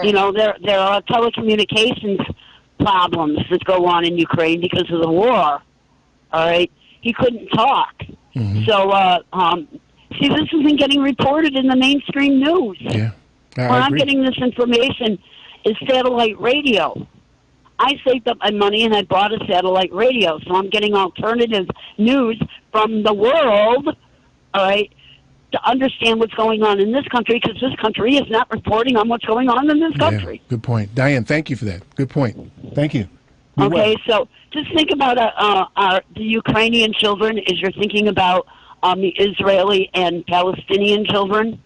You know, there are telecommunications problems that go on in Ukraine because of the war. All right? He couldn't talk. So, see, this isn't getting reported in the mainstream news. Yeah. Where I'm getting this information is satellite radio. I saved up my money and I bought a satellite radio, so I'm getting alternative news from the world, all right, to understand what's going on in this country, because this country is not reporting on what's going on in this country. Yeah, good point. Diane, thank you for that. Good point. Thank you. Okay, so just think about the Ukrainian children as you're thinking about the Israeli and Palestinian children.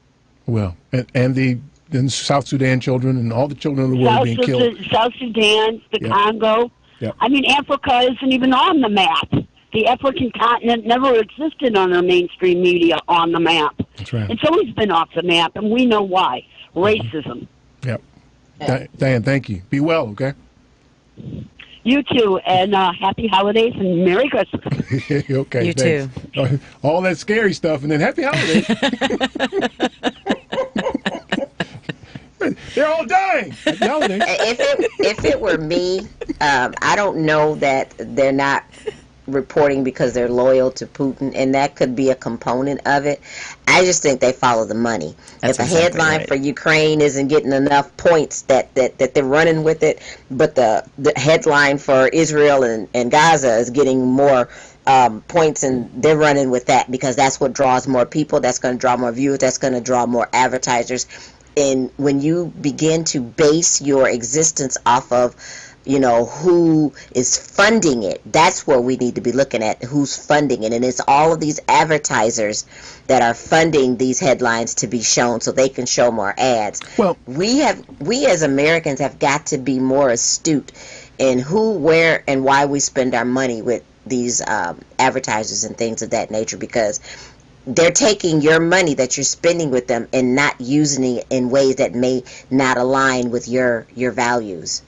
Well, and the South Sudan children and all the children in the world being killed. South Sudan, the Congo. Yep. I mean, Africa isn't even on the map. The African continent never existed on our mainstream media on the map. That's right. It's always been off the map, and we know why. Racism. Yep. Diane, thank you. Be well, okay? You too, and happy holidays and Merry Christmas. Okay, you thanks. too. All that scary stuff, and then happy holidays. They're all dying. Happy holidays. If it were me, I don't know that they're not reporting because they're loyal to Putin, and that could be a component of it. I just think they follow the money. That's if a headline for Ukraine isn't getting enough points that they're running with it, but the headline for Israel and Gaza is getting more points, and they're running with that because that's what draws more people, that's going to draw more viewers, that's going to draw more advertisers. And when you begin to base your existence off of, you know, who is funding it, that's where we need to be looking at, who's funding it. And it's all of these advertisers that are funding these headlines to be shown so they can show more ads. Well, we as Americans have got to be more astute in who, where, and why we spend our money with these advertisers and things of that nature, because they're taking your money that you're spending with them and not using it in ways that may not align with your values.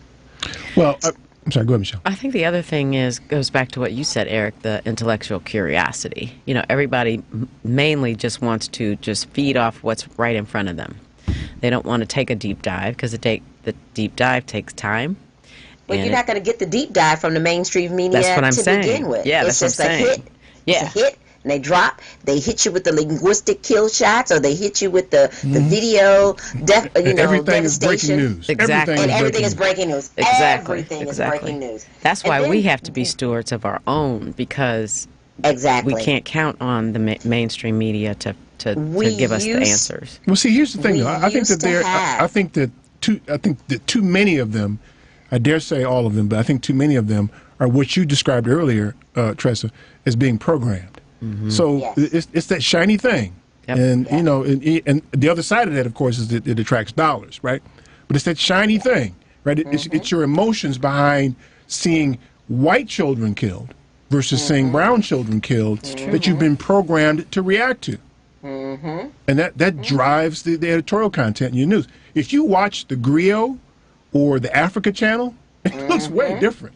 Well, I'm sorry, go ahead, Michelle. I think the other thing goes back to what you said, Eric, the intellectual curiosity. You know, everybody mainly just wants to just feed off what's right in front of them. They don't want to take a deep dive because the deep dive takes time. Well, you're not going to get the deep dive from the mainstream media that's what I'm to saying. begin with. Yeah, it's that's just what I'm saying. It's a hit. And they drop. They hit you with the linguistic kill shots, or they hit you with the video. Everything is breaking news. Exactly. Everything is breaking news. Exactly. Everything is breaking news. That's why we have to be stewards of our own, because we can't count on the mainstream media to give us the answers. Well, see, here's the thing. I think that too many of them, I dare say all of them, but I think too many of them are what you described earlier, Tressa, as being programmed. So it's that shiny thing. Yep. And, you know, and the other side of that, of course, is that it attracts dollars, right? But it's that shiny thing, right? It's your emotions behind seeing white children killed versus seeing brown children killed that you've been programmed to react to. And that drives the editorial content in your news. If you watch the griot or the Africa Channel, it looks way different.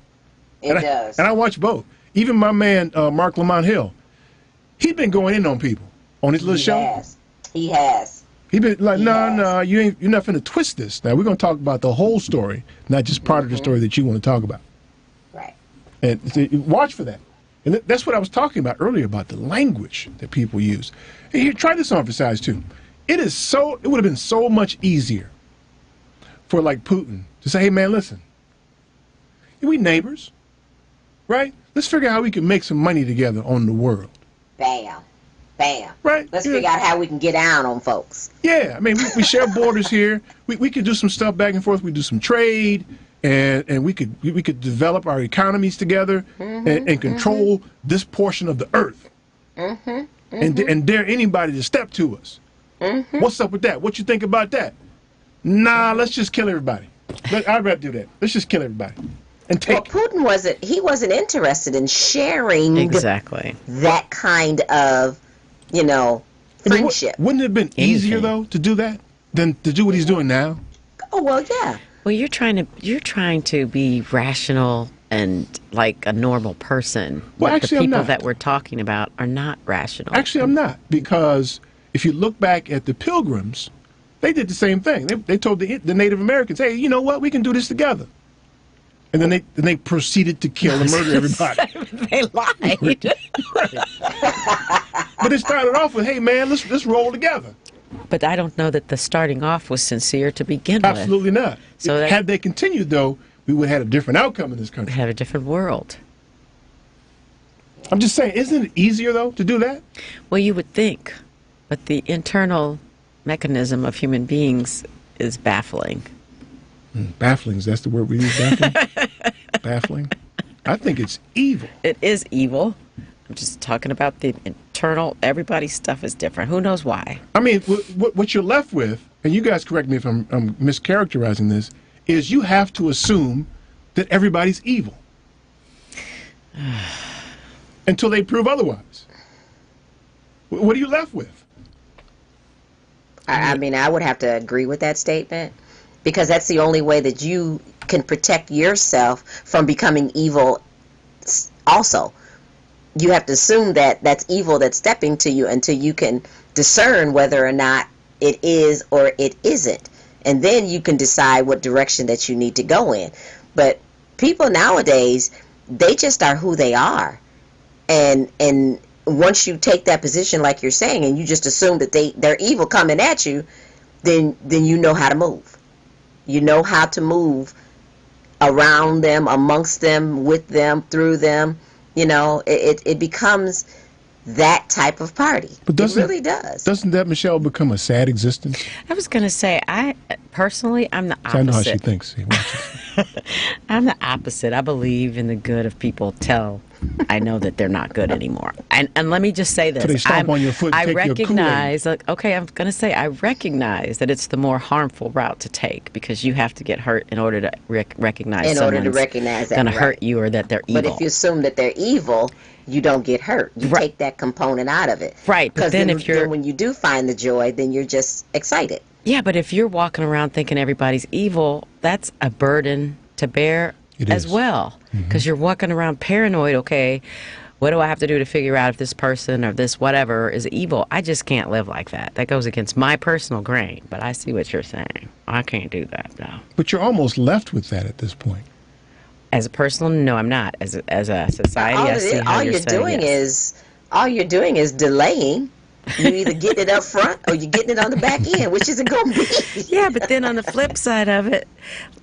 It does. And I watch both. Even my man, Mark Lamont Hill, he's been going in on people on his little show. He has. He's been like, no, you're not finna twist this. Now, we're going to talk about the whole story, not just part of the story that you want to talk about. Right. And so, watch for that. And that's what I was talking about earlier about the language that people use. And here, try this on for size 2. It would have been so much easier for like Putin to say, hey man, listen, we neighbors, right? Let's figure out how we can make some money together on the world. Bam. Bam. Right. Let's figure out how we can get down on folks. Yeah, I mean, we share borders here. We could do some stuff back and forth. We do some trade, and we could develop our economies together and control this portion of the earth. And dare anybody to step to us. What's up with that? What you think about that? Nah, let's just kill everybody. I'd rather do that. Let's just kill everybody. And take. Well, Putin wasn't interested in sharing that kind of, friendship. Wouldn't it have been easier though to do that than to do what he's doing now? Oh well, yeah. Well, you're trying to be rational and like a normal person. Well, What actually, the I'm people not. that we're talking about are not rational. Actually, I'm not, because if you look back at the Pilgrims, they did the same thing. They told the Native Americans, "Hey, you know what? We can do this together." And then they proceeded to kill and murder everybody. They lied. But it started off with, "Hey, man, let's roll together." But I don't know that the starting off was sincere to begin with. Absolutely not. So had they continued, though, we would have had a different outcome in this country. We'd have a different world. I'm just saying, isn't it easier, though, to do that? Well, you would think, but the internal mechanism of human beings is baffling. Baffling, that's the word we use, baffling? Baffling? I think it's evil. It is evil. I'm just talking about the internal, everybody's stuff is different. Who knows why? I mean, what you're left with, and you guys correct me if I'm mischaracterizing this, is you have to assume that everybody's evil until they prove otherwise. What are you left with? I mean, I would have to agree with that statement, because that's the only way that you can protect yourself from becoming evil also. You have to assume that that's evil that's stepping to you until you can discern whether or not it is or it isn't. And then you can decide what direction that you need to go in. But people nowadays, they just are who they are. And once you take that position like you're saying, and you just assume that they're evil coming at you, then you know how to move. You know how to move around them, amongst them, with them, through them. It becomes that type of party. But it really does. Doesn't that, Michelle, become a sad existence? I was going to say, I'm the opposite. I know how she thinks. I'm the opposite. I believe in the good of people till I know that they're not good anymore. And let me just say this. So they stomp on your foot and I take your recognize, I'm going to say, I recognize that it's the more harmful route to take, because you have to get hurt in order to recognize someone's going to hurt you or that they're evil. But if you assume that they're evil, you don't get hurt. You take that component out of it. Right. But then when you do find the joy, then you're just excited. Yeah, but if you're walking around thinking everybody's evil, that's a burden to bear as well. Because you're walking around paranoid, okay, what do I have to do to figure out if this person or this whatever is evil? I just can't live like that. That goes against my personal grain. But I see what you're saying. I can't do that, though. But you're almost left with that at this point. As a personal, no, I'm not. As a society, I see how you're saying all you're doing is delaying. You either getting it up front or you're getting it on the back end, which isn't going to be. Yeah, but then on the flip side of it,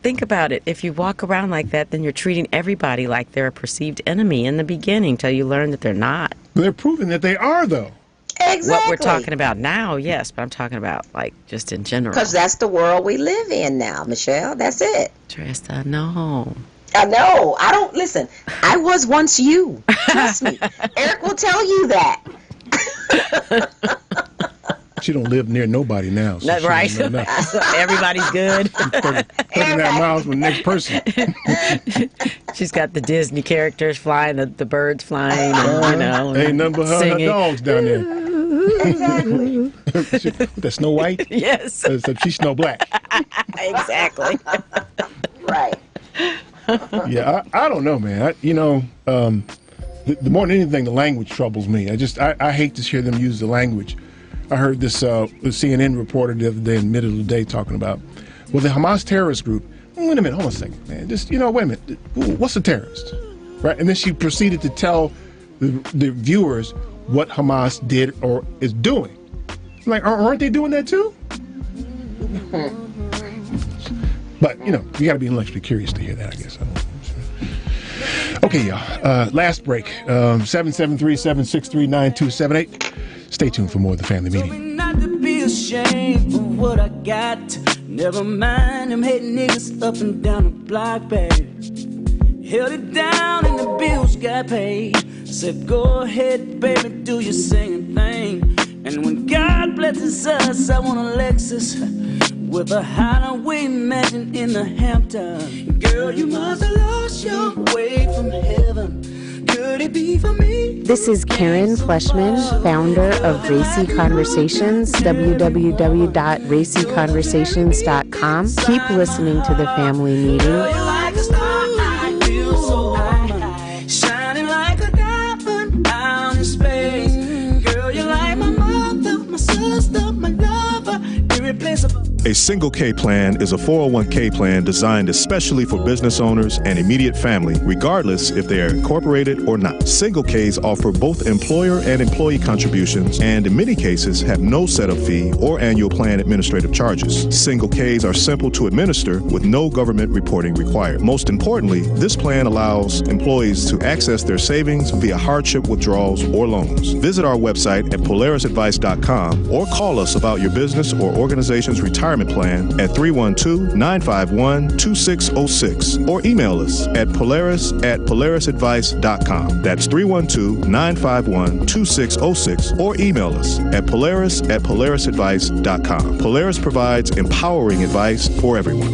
think about it. If you walk around like that, then you're treating everybody like they're a perceived enemy in the beginning till you learn that they're not. They're proving that they are, though. Exactly. What we're talking about now, yes, but I'm talking about like just in general. Because that's the world we live in now, Michelle. That's it. Trista, no. I know. I don't listen. I was once you. Trust me. Eric will tell you that. She don't live near nobody now. So That's right. Everybody's good. 39 miles from the next person. She's got the Disney characters flying, the birds flying, and, ain't nothing but her dogs down there. Exactly. The Snow White? Yes. Except she's Snow Black. Exactly. Right. Yeah, I don't know, man. The more than anything, the language troubles me. I hate to hear them use the language. I heard this CNN reporter the other day in the middle of the day talking about, well, the Hamas terrorist group. Wait a minute, hold on a second, man. Wait a minute. What's a terrorist? Right? And then she proceeded to tell the viewers what Hamas did or is doing. I'm like, aren't they doing that too? But, you got to be intellectually curious to hear that, I guess. Okay, y'all. Last break. 773-763-9278. Stay tuned for more of the Family Meeting. Not to be ashamed for what I got. Never mind them hating niggas up and down the block, babe. Held it down and the bills got paid. Said, go ahead, baby, do your singing thing. And when God blesses us, I want a Lexus with a hideaway mansion in the Hamptons. Girl, you must have lost your way from heaven. Could it be for me? This is Karen Fleshman, founder of Racy Conversations, www.racyconversations.com. Keep listening to the Family Meeting. Shining like a diamond out in space. Girl, you're like my mother, my sister, my lover, irreplaceable. A Single K plan is a 401k plan designed especially for business owners and immediate family, regardless if they are incorporated or not. Single Ks offer both employer and employee contributions and in many cases have no setup fee or annual plan administrative charges. Single Ks are simple to administer with no government reporting required. Most importantly, this plan allows employees to access their savings via hardship withdrawals or loans. Visit our website at polarisadvice.com or call us about your business or organization's retirement plan at 312-951-2606 or email us at polaris@polarisadvice.com. That's 312-951-2606 or email us at polaris@polarisadvice.com. Polaris provides empowering advice for everyone.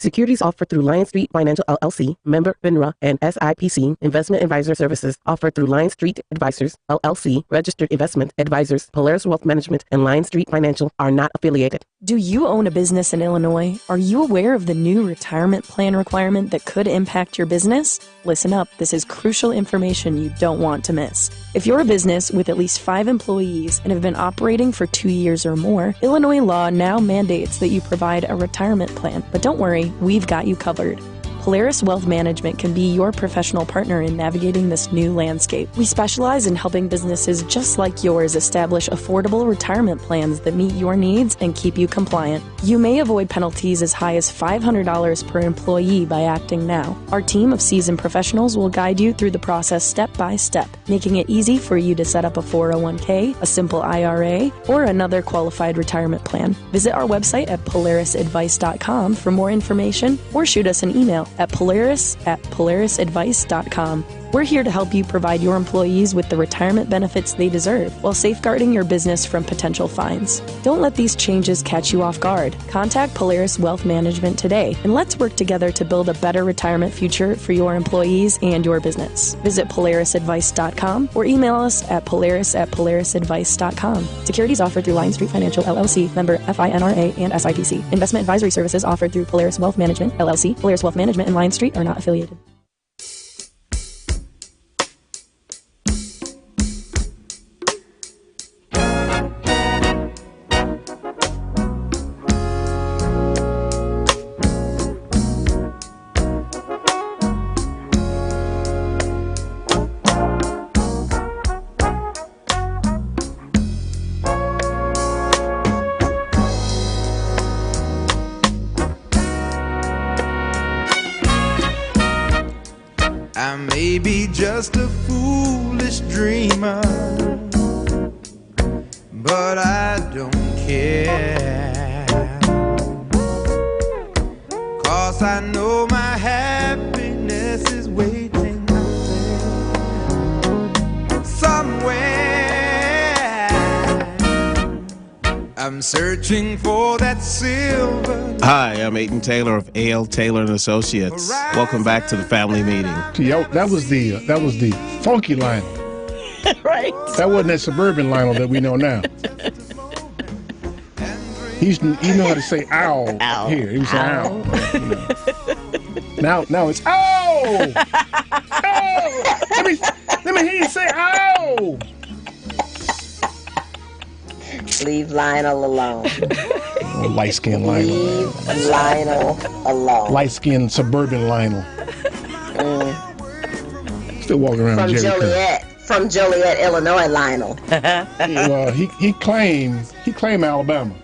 Securities offered through Lion Street Financial LLC, member FINRA, and SIPC. Investment advisor services offered through Lion Street Advisors LLC, registered investment advisors. Polaris Wealth Management and Lion Street Financial are not affiliated. Do you own a business in Illinois? Are you aware of the new retirement plan requirement that could impact your business? Listen up, this is crucial information you don't want to miss. If you're a business with at least 5 employees and have been operating for 2 years or more, Illinois law now mandates that you provide a retirement plan. But don't worry, we've got you covered. Polaris Wealth Management can be your professional partner in navigating this new landscape. We specialize in helping businesses just like yours establish affordable retirement plans that meet your needs and keep you compliant. You may avoid penalties as high as $500 per employee by acting now. Our team of seasoned professionals will guide you through the process step by step, making it easy for you to set up a 401k, a simple IRA, or another qualified retirement plan. Visit our website at polarisadvice.com for more information or shoot us an email at polaris@polarisadvice.com. We're here to help you provide your employees with the retirement benefits they deserve while safeguarding your business from potential fines. Don't let these changes catch you off guard. Contact Polaris Wealth Management today and let's work together to build a better retirement future for your employees and your business. Visit polarisadvice.com or email us at polaris@polarisadvice.com. Securities offered through Lion Street Financial LLC, member FINRA and SIPC. Investment advisory services offered through Polaris Wealth Management LLC. Polaris Wealth Management and Lion Street are not affiliated. I may be just a foolish dreamer, but I don't care, 'cause I know my happiness is waiting out there somewhere. I'm searching for that silver. Hi, I'm Aiden Taylor of A.L. Taylor and Associates. Welcome back to the Family Meeting. That was the funky Lionel. Right. That wasn't that suburban Lionel that we know now. He know how to say ow, here. He was saying ow. Now it's oh. Oh. Let me hear you say oh. Leave Lionel alone. Oh, light-skinned Lionel. Leave Lionel alone. Light-skinned suburban Lionel. Still walking around From with Jerry Joliet. From Joliet, Illinois, Lionel. Well, he claimed Alabama.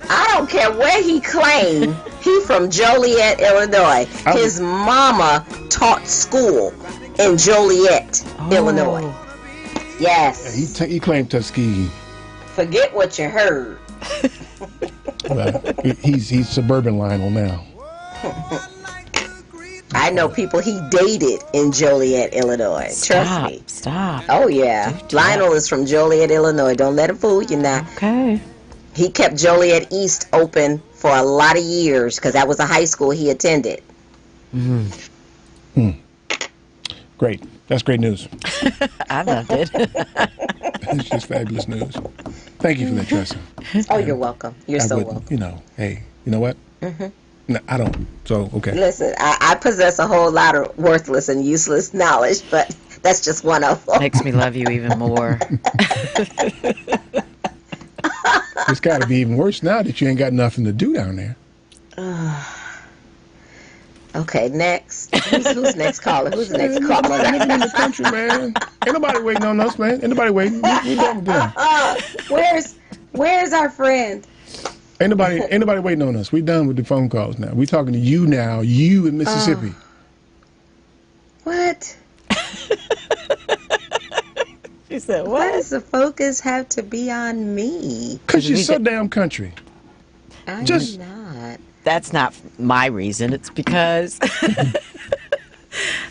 I don't care where he claimed. He from Joliet, Illinois. His mama taught school in Joliet, Illinois. Yes. Yeah, he claimed Tuskegee. Forget what you heard. Well, he's suburban Lionel now. I know people he dated in Joliet, Illinois. Trust me. Stop. Oh, yeah. Lionel is from Joliet, Illinois. Don't let him fool you now. Okay. He kept Joliet East open for a lot of years because that was a high school he attended. Great. That's great news. I loved it. It's just fabulous news. Thank you for that, Tressa. Oh, you're welcome. You're so welcome. You know, hey, you know what? No, I don't. So, okay. Listen, I possess a whole lot of worthless and useless knowledge, but that's just one of them. Makes me love you even more. It's got to be even worse now that you ain't got nothing to do down there. Okay, next. Who's next caller? Who's the next caller? Living in the country, man. Ain't nobody waiting on us, man. Ain't nobody waiting. We done with them. Where's our friend? Ain't nobody waiting on us. We done with the phone calls now. We talking to you now. You in Mississippi. What? She said, what? Why does the focus have to be on me? Because you're so damn country. I'm not. That's not my reason. It's because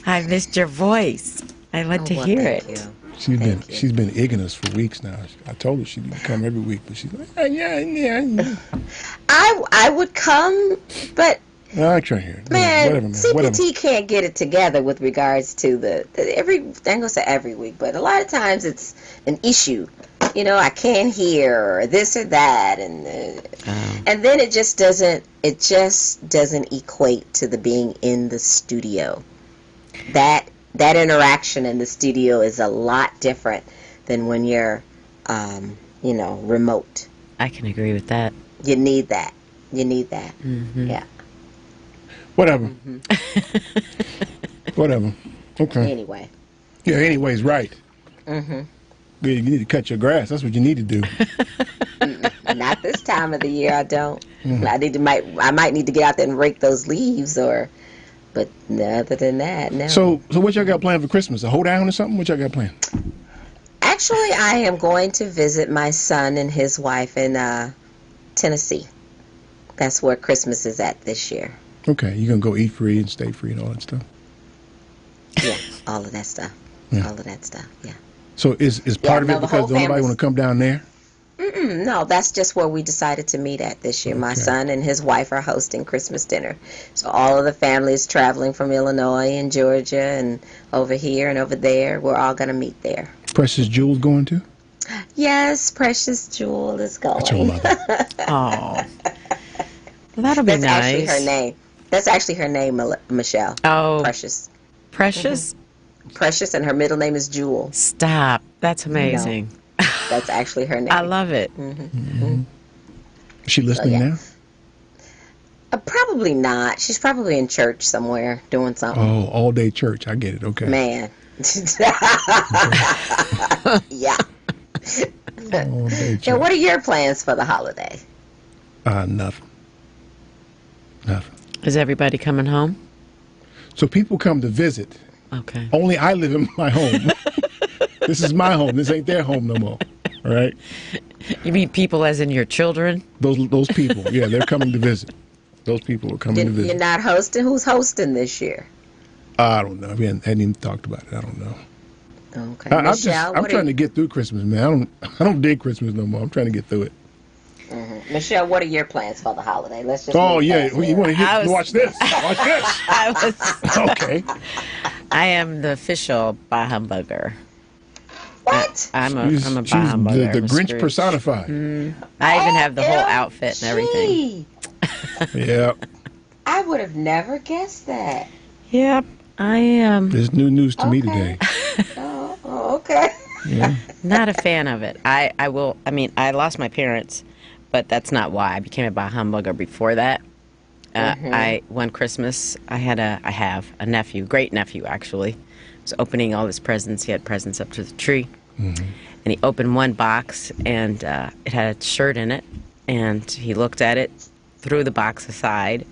I missed your voice. I like to hear it. She's been egging us for weeks now. I told her she'd come every week, but she's like, yeah. I would come, but I try to hear it. Man, CPT whatever. can't get it together with regards to I ain't gonna say every week, but a lot of times it's an issue. You know, I can't hear or this or that, and then it just doesn't equate to the being in the studio. That interaction in the studio is a lot different than when you're, remote. I can agree with that. You need that. Mm-hmm. Yeah. Whatever. Whatever. Okay. Anyway. Yeah. Anyways, right. Mm-hmm. You need to cut your grass. That's what you need to do. Not this time of the year. I don't. Mm-hmm. I might need to get out there and rake those leaves, but other than that, no. So what y'all got planned for Christmas? A hoedown or something? What y'all got planned? Actually, I am going to visit my son and his wife in Tennessee. That's where Christmas is at this year. Okay, you're gonna go eat free and stay free and all that stuff. Yeah, all of that stuff. Yeah. All of that stuff. Yeah. So is part of it because nobody want to come down there? No, that's just where we decided to meet at this year. My son and his wife are hosting Christmas dinner. So all of the family is traveling from Illinois and Georgia and over here and over there. We're all going to meet there. Precious Jewel's going too? Yes, Precious Jewel is going. That's her mother. Oh. Well, that'll be nice. That's actually her name. That's actually her name, Michelle. Oh. Precious. Precious? Precious, and her middle name is Jewel. Stop. That's amazing. No, that's actually her name. I love it. Mm-hmm. Is she listening now? Probably not. She's probably in church somewhere doing something. Oh, all day church. I get it. Okay. Man. Yeah. All day church. So what are your plans for the holiday? Nothing. Is everybody coming home? So people come to visit. Okay. Only I live in my home. This is my home. This ain't their home no more. All right? You mean people as in your children? Those people. Yeah, they're coming to visit. Those people are coming to visit. You're not hosting? Who's hosting this year? I don't know. We hadn't even talked about it. I don't know. Okay. I'm trying to get through Christmas, man. I don't dig Christmas no more. I'm trying to get through it. Mm-hmm. Michelle, what are your plans for the holiday? Let's just. Oh yeah, you want to watch this? Watch this. Okay. I am the official bah humbugger. What? I'm a bah humbugger. The Grinch personified. I even have the whole outfit and everything. Yeah. I would have never guessed that. Yep, I am. There's new news to me today. Oh, okay. Yeah. Not a fan of it. I lost my parents, but that's not why. I became a bah humbugger before that. One Christmas, I have a nephew, great nephew actually, was opening all his presents. He had presents up to the tree. And he opened one box, and it had a shirt in it, and he looked at it, threw the box aside,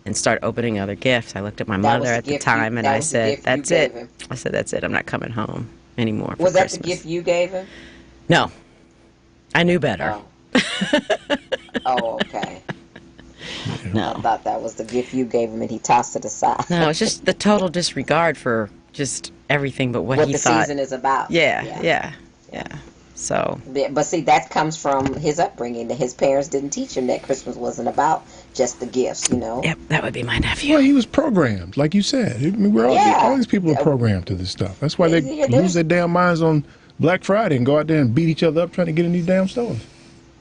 and started opening other gifts. I looked at my mother at the time, and I said, that's it. I said, that's it. I'm not coming home anymore for Was that Christmas. the gift you gave him? No. I knew better. Oh, okay. No. I thought that was the gift you gave him, and he tossed it aside. No, it's just the total disregard for just everything but what he the thought. season is about. Yeah. So. But see, that comes from his upbringing. That his parents didn't teach him that Christmas wasn't about just the gifts, you know. Yep, that would be my nephew. Well, he was programmed, like you said. I mean, all these people are programmed to this stuff. That's why they lose their damn minds on Black Friday and go out there and beat each other up trying to get in these damn stores.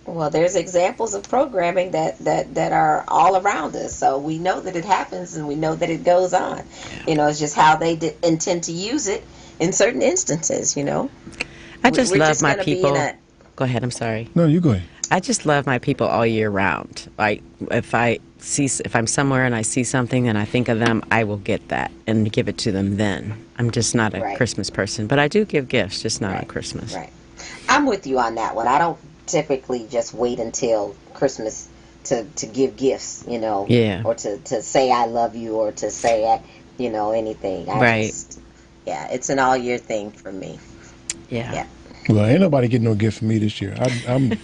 Well, there's examples of programming that are all around us, so we know that it happens and we know that it goes on. You know, it's just how they intend to use it in certain instances. You know. I just We're love my gonna be people. in a- Go ahead. I'm sorry. No, you go ahead. I just love my people all year round. Like if I'm somewhere and I see something and I think of them, I will get that and give it to them then. I'm just not a Christmas person, but I do give gifts, just not on Christmas. Right. I'm with you on that one. I don't typically just wait until Christmas to give gifts, you know. Yeah. Or to say I love you or to say, you know, anything. It's an all year thing for me. Yeah. Well, ain't nobody getting no gift from me this year. I'm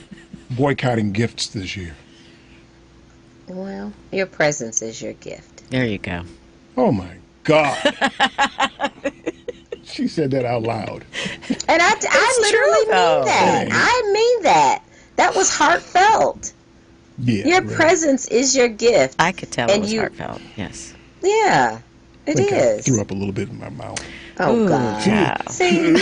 boycotting gifts this year. Well, your presence is your gift. There you go. Oh, my God. She said that out loud. And I literally mean that. I mean that. That was heartfelt. Yeah. Your presence is your gift. I could tell it was heartfelt. Yes. Yeah, it is. I threw up a little bit in my mouth. Oh, God. Wow. See,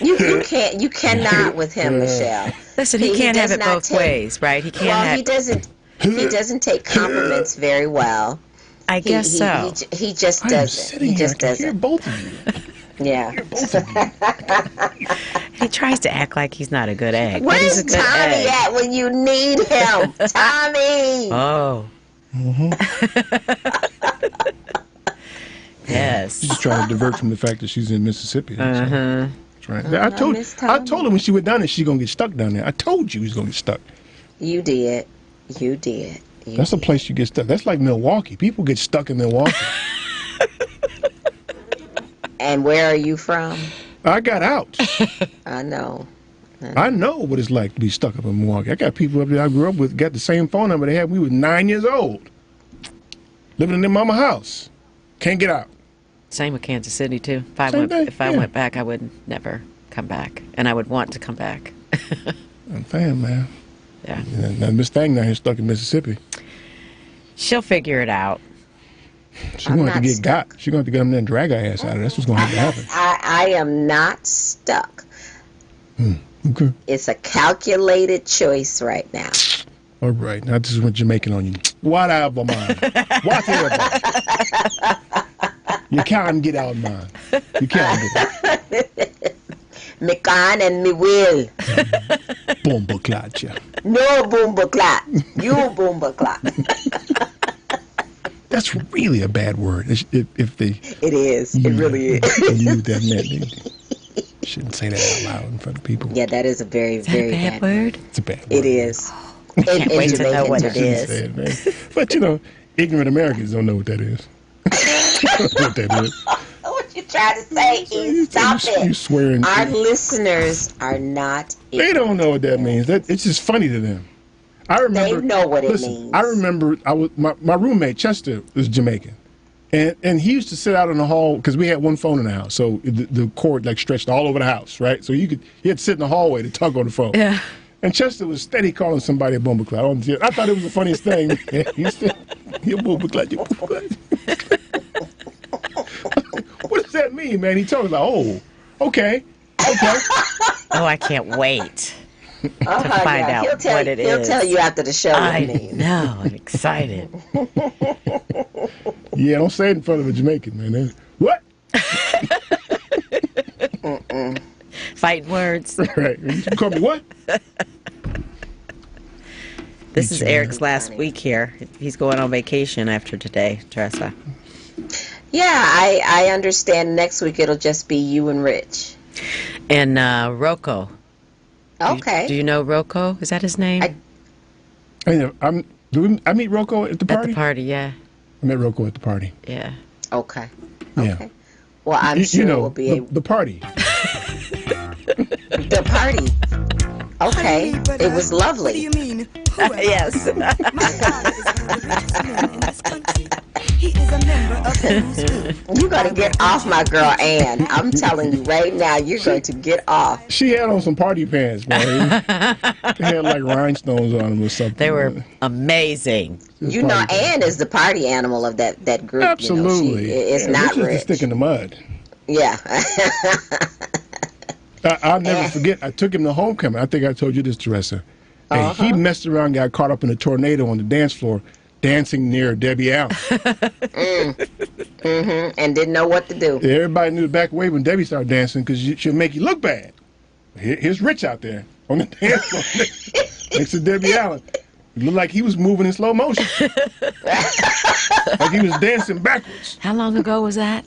you cannot with him, Michelle. Listen, he can't have it both ways, right? He can't he doesn't take compliments very well. I guess so. He just doesn't. He just doesn't. Hear both of you. Yeah. He tries to act like he's not a good egg. Where's but he's a good Tommy egg. at when you need him? Tommy! Oh. Yes. She's just trying to divert from the fact that she's in Mississippi. Uh-huh. That's right. I told her when she went down there, she's going to get stuck down there. I told you he was going to get stuck. You did. That's a place you get stuck. That's like Milwaukee. People get stuck in Milwaukee. And where are you from? I got out. I know. I know what it's like to be stuck up in Milwaukee. I got people up there I grew up with, got the same phone number they had when we were 9 years old. Living in their mama's house. Can't get out. Same with Kansas City, too. If I went back, I would never come back. And I would want to come back. I'm fan, man. Yeah. Now, Miss Thang now here stuck in Mississippi. She'll figure it out. She's going to have to get got. She's going to have to get them there and drag her ass out of it. That's what's going to have to happen. I am not stuck. Okay. It's a calculated choice right now. All right. Now this is what Jamaican on you. Whatever, man. Whatever. You can't get out, man. You can't get out. Me can and me will. Bomba clot, yeah. No bomba clot. You bomba clot. That's really a bad word. If they. It is. It really is. They knew that meant they shouldn't say that out loud in front of people. Yeah, that is a very, very bad word. It's a bad word. It is. I can't wait to know what it is. Say it, man. But you know, ignorant Americans don't know what that is. Don't know what that is. What you trying to say is stop it. You swearing. Our listeners are not ignorant. They don't know what that means. It's just funny to them. I remember. They know what it means. I remember. My roommate Chester was Jamaican, and he used to sit out in the hall because we had one phone in the house, so the cord like stretched all over the house, right? So you had to sit in the hallway to talk on the phone. Yeah. And Chester was steady calling somebody a bomba clot. I thought it was the funniest thing. He said, "You bomba clot, you bomba clot." What does that mean, man? He told me like, "Oh, okay." Oh, I can't wait. find out what it is. He'll tell you after the show. I know. I'm excited. Yeah, don't say it in front of a Jamaican, man. What? Fighting words. Right. You call me what? This is Eric's last week here. He's going on vacation after today, Tressa. Yeah, I understand. Next week it'll just be you and Rich. And Rocco. Okay. Do you know Rocco? Is that his name? I meet Rocco at the party? At the party, yeah. I met Rocco at the party. Yeah. Okay. Yeah. Okay. Well, I'm sure we'll be able... The party. The party. Okay. It was lovely. What do you mean? Yes. My father is one of the richest men in this country. He is a member of the Who's Who. You got to get off my girl, Ann. I'm telling you right now, you're going to get off. She had on some party pants, man. They had like rhinestones on them or something. They were amazing. You know, Ann is the party animal of that group. Absolutely. You know, it's not Rich. Rich. Is the stick in the mud. Yeah. I'll never forget. I took him to homecoming. I think I told you this, Teresa. And he messed around, got caught up in a tornado on the dance floor, dancing near Debbie Allen. And didn't know what to do. Everybody knew to back away when Debbie started dancing because she'll make you look bad. Here's Rich out there on the dance floor next to Debbie Allen. It looked like he was moving in slow motion. Like he was dancing backwards. How long ago was that?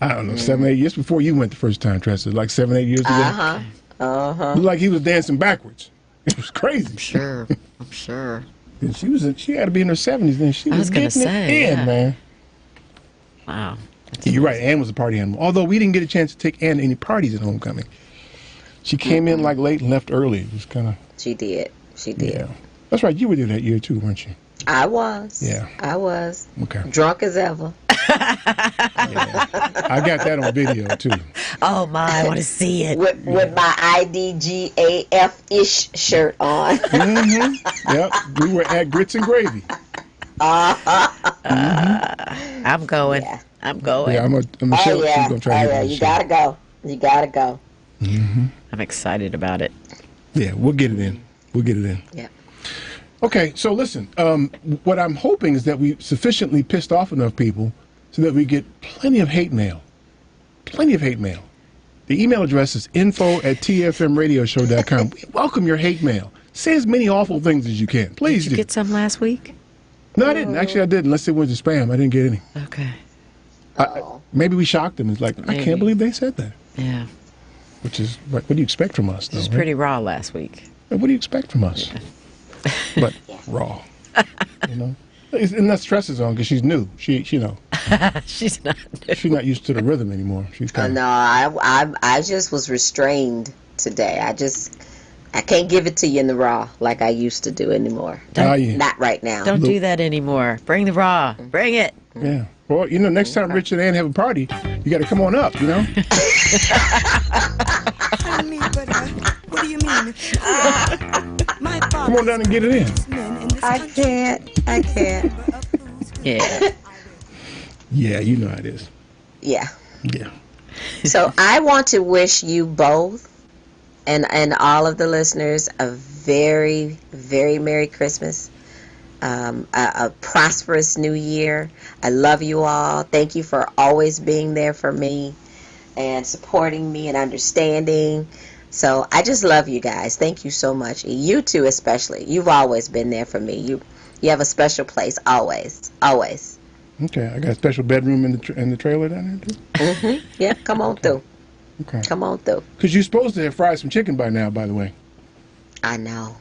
I don't know, 7, 8 years before you went the first time, Tressa. Like 7, 8 years ago. Looked like he was dancing backwards. It was crazy. I'm sure. And she had to be in her 70s then. She was getting it in, man. Wow. You're right. Ann was a party animal. Although we didn't get a chance to take Ann to any parties at homecoming. She came in like late and left early. It was kind of. She did. Yeah. That's right. You were there that year too, weren't you? I was. Yeah. I was. Okay. Drunk as ever. I got that on video too. Oh my, I want to see it. With my IDGAF-ish shirt on. Yep. We were at Grits and Gravy. I'm going. Yeah. I'm going. Yeah, I'm Michelle. She's gonna try to get you gotta go. You gotta go. I'm excited about it. Yeah, we'll get it in. Yeah. Okay, so listen. What I'm hoping is that we sufficiently pissed off enough people so that we get plenty of hate mail. Plenty of hate mail. The email address is info@tfmradioshow.com. We welcome your hate mail. Say as many awful things as you can. Please Did you get some last week? No, I didn't. Actually, I didn't. Unless it went to spam. I didn't get any. Okay. Maybe we shocked them. It's like, I can't believe they said that. Yeah. Which is, what do you expect from us, though? It was pretty raw last week. What do you expect from us? But raw. You know? And that's Tressa's on because she's new. She's not used to the rhythm anymore. She's No, I just was restrained today. I can't give it to you in the raw like I used to do anymore. Not right now. Don't do that anymore. Bring the raw. Bring it. Yeah. Well, next time Rich and Ann have a party, you got to come on up, Honey, but what do you mean? My father. Come on down and get it in. I can't. Yeah. Yeah, you know how it is. Yeah. Yeah. So I want to wish you both and all of the listeners a very, very Merry Christmas. A prosperous new year. I love you all. Thank you for always being there for me and supporting me and understanding. So I just love you guys. Thank you so much. You two especially. You've always been there for me. You have a special place always. Always. Okay, I got a special bedroom in the trailer down there too. Yeah, come on through. Okay. Come on through. Because you're supposed to have fried some chicken by now, by the way. I know.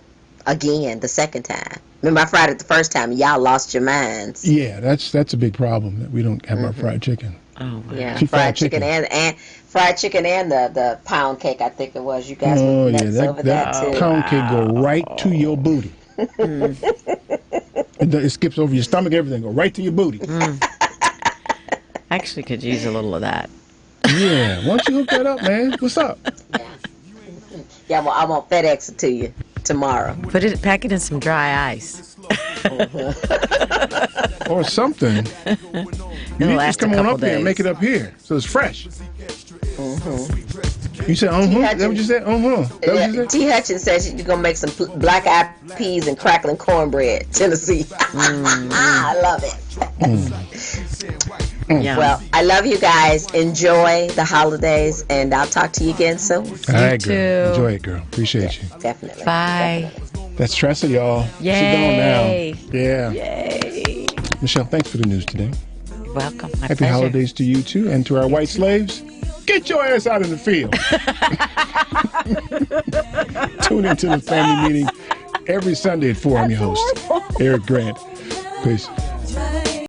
Again, the second time. Remember, I fried it the first time. Y'all lost your minds. Yeah, that's a big problem that we don't have our fried chicken. Oh, wow. Yeah, fried chicken and fried chicken and the pound cake. I think it was. You guys were nuts over that too. Pound cake go right to your booty. It skips over your stomach. Everything go right to your booty. I actually could use a little of that. Yeah, why don't you hook that up, man? What's up? Yeah, well, I won't FedEx it to you tomorrow. Pack it in some dry ice. Or something. You need to just come on up there and make it up here so it's fresh. You said, Is that what you said? That what you said? T. Hutchins says you're going to make some black-eyed peas and crackling cornbread, Tennessee. I love it. Well, I love you guys. Enjoy the holidays, and I'll talk to you again soon. All right, girl. Enjoy it, girl. Appreciate you. Definitely. Bye. Definitely. That's Tressa, y'all. Yay. She's gone now. Yeah. Yay. Michelle, thanks for the news today. Welcome. My Happy pleasure. holidays to you, too. And to our white slaves, get your ass out in the field. Tune into the family meeting every Sunday at 4. I'm your host, Eric Grant. Peace.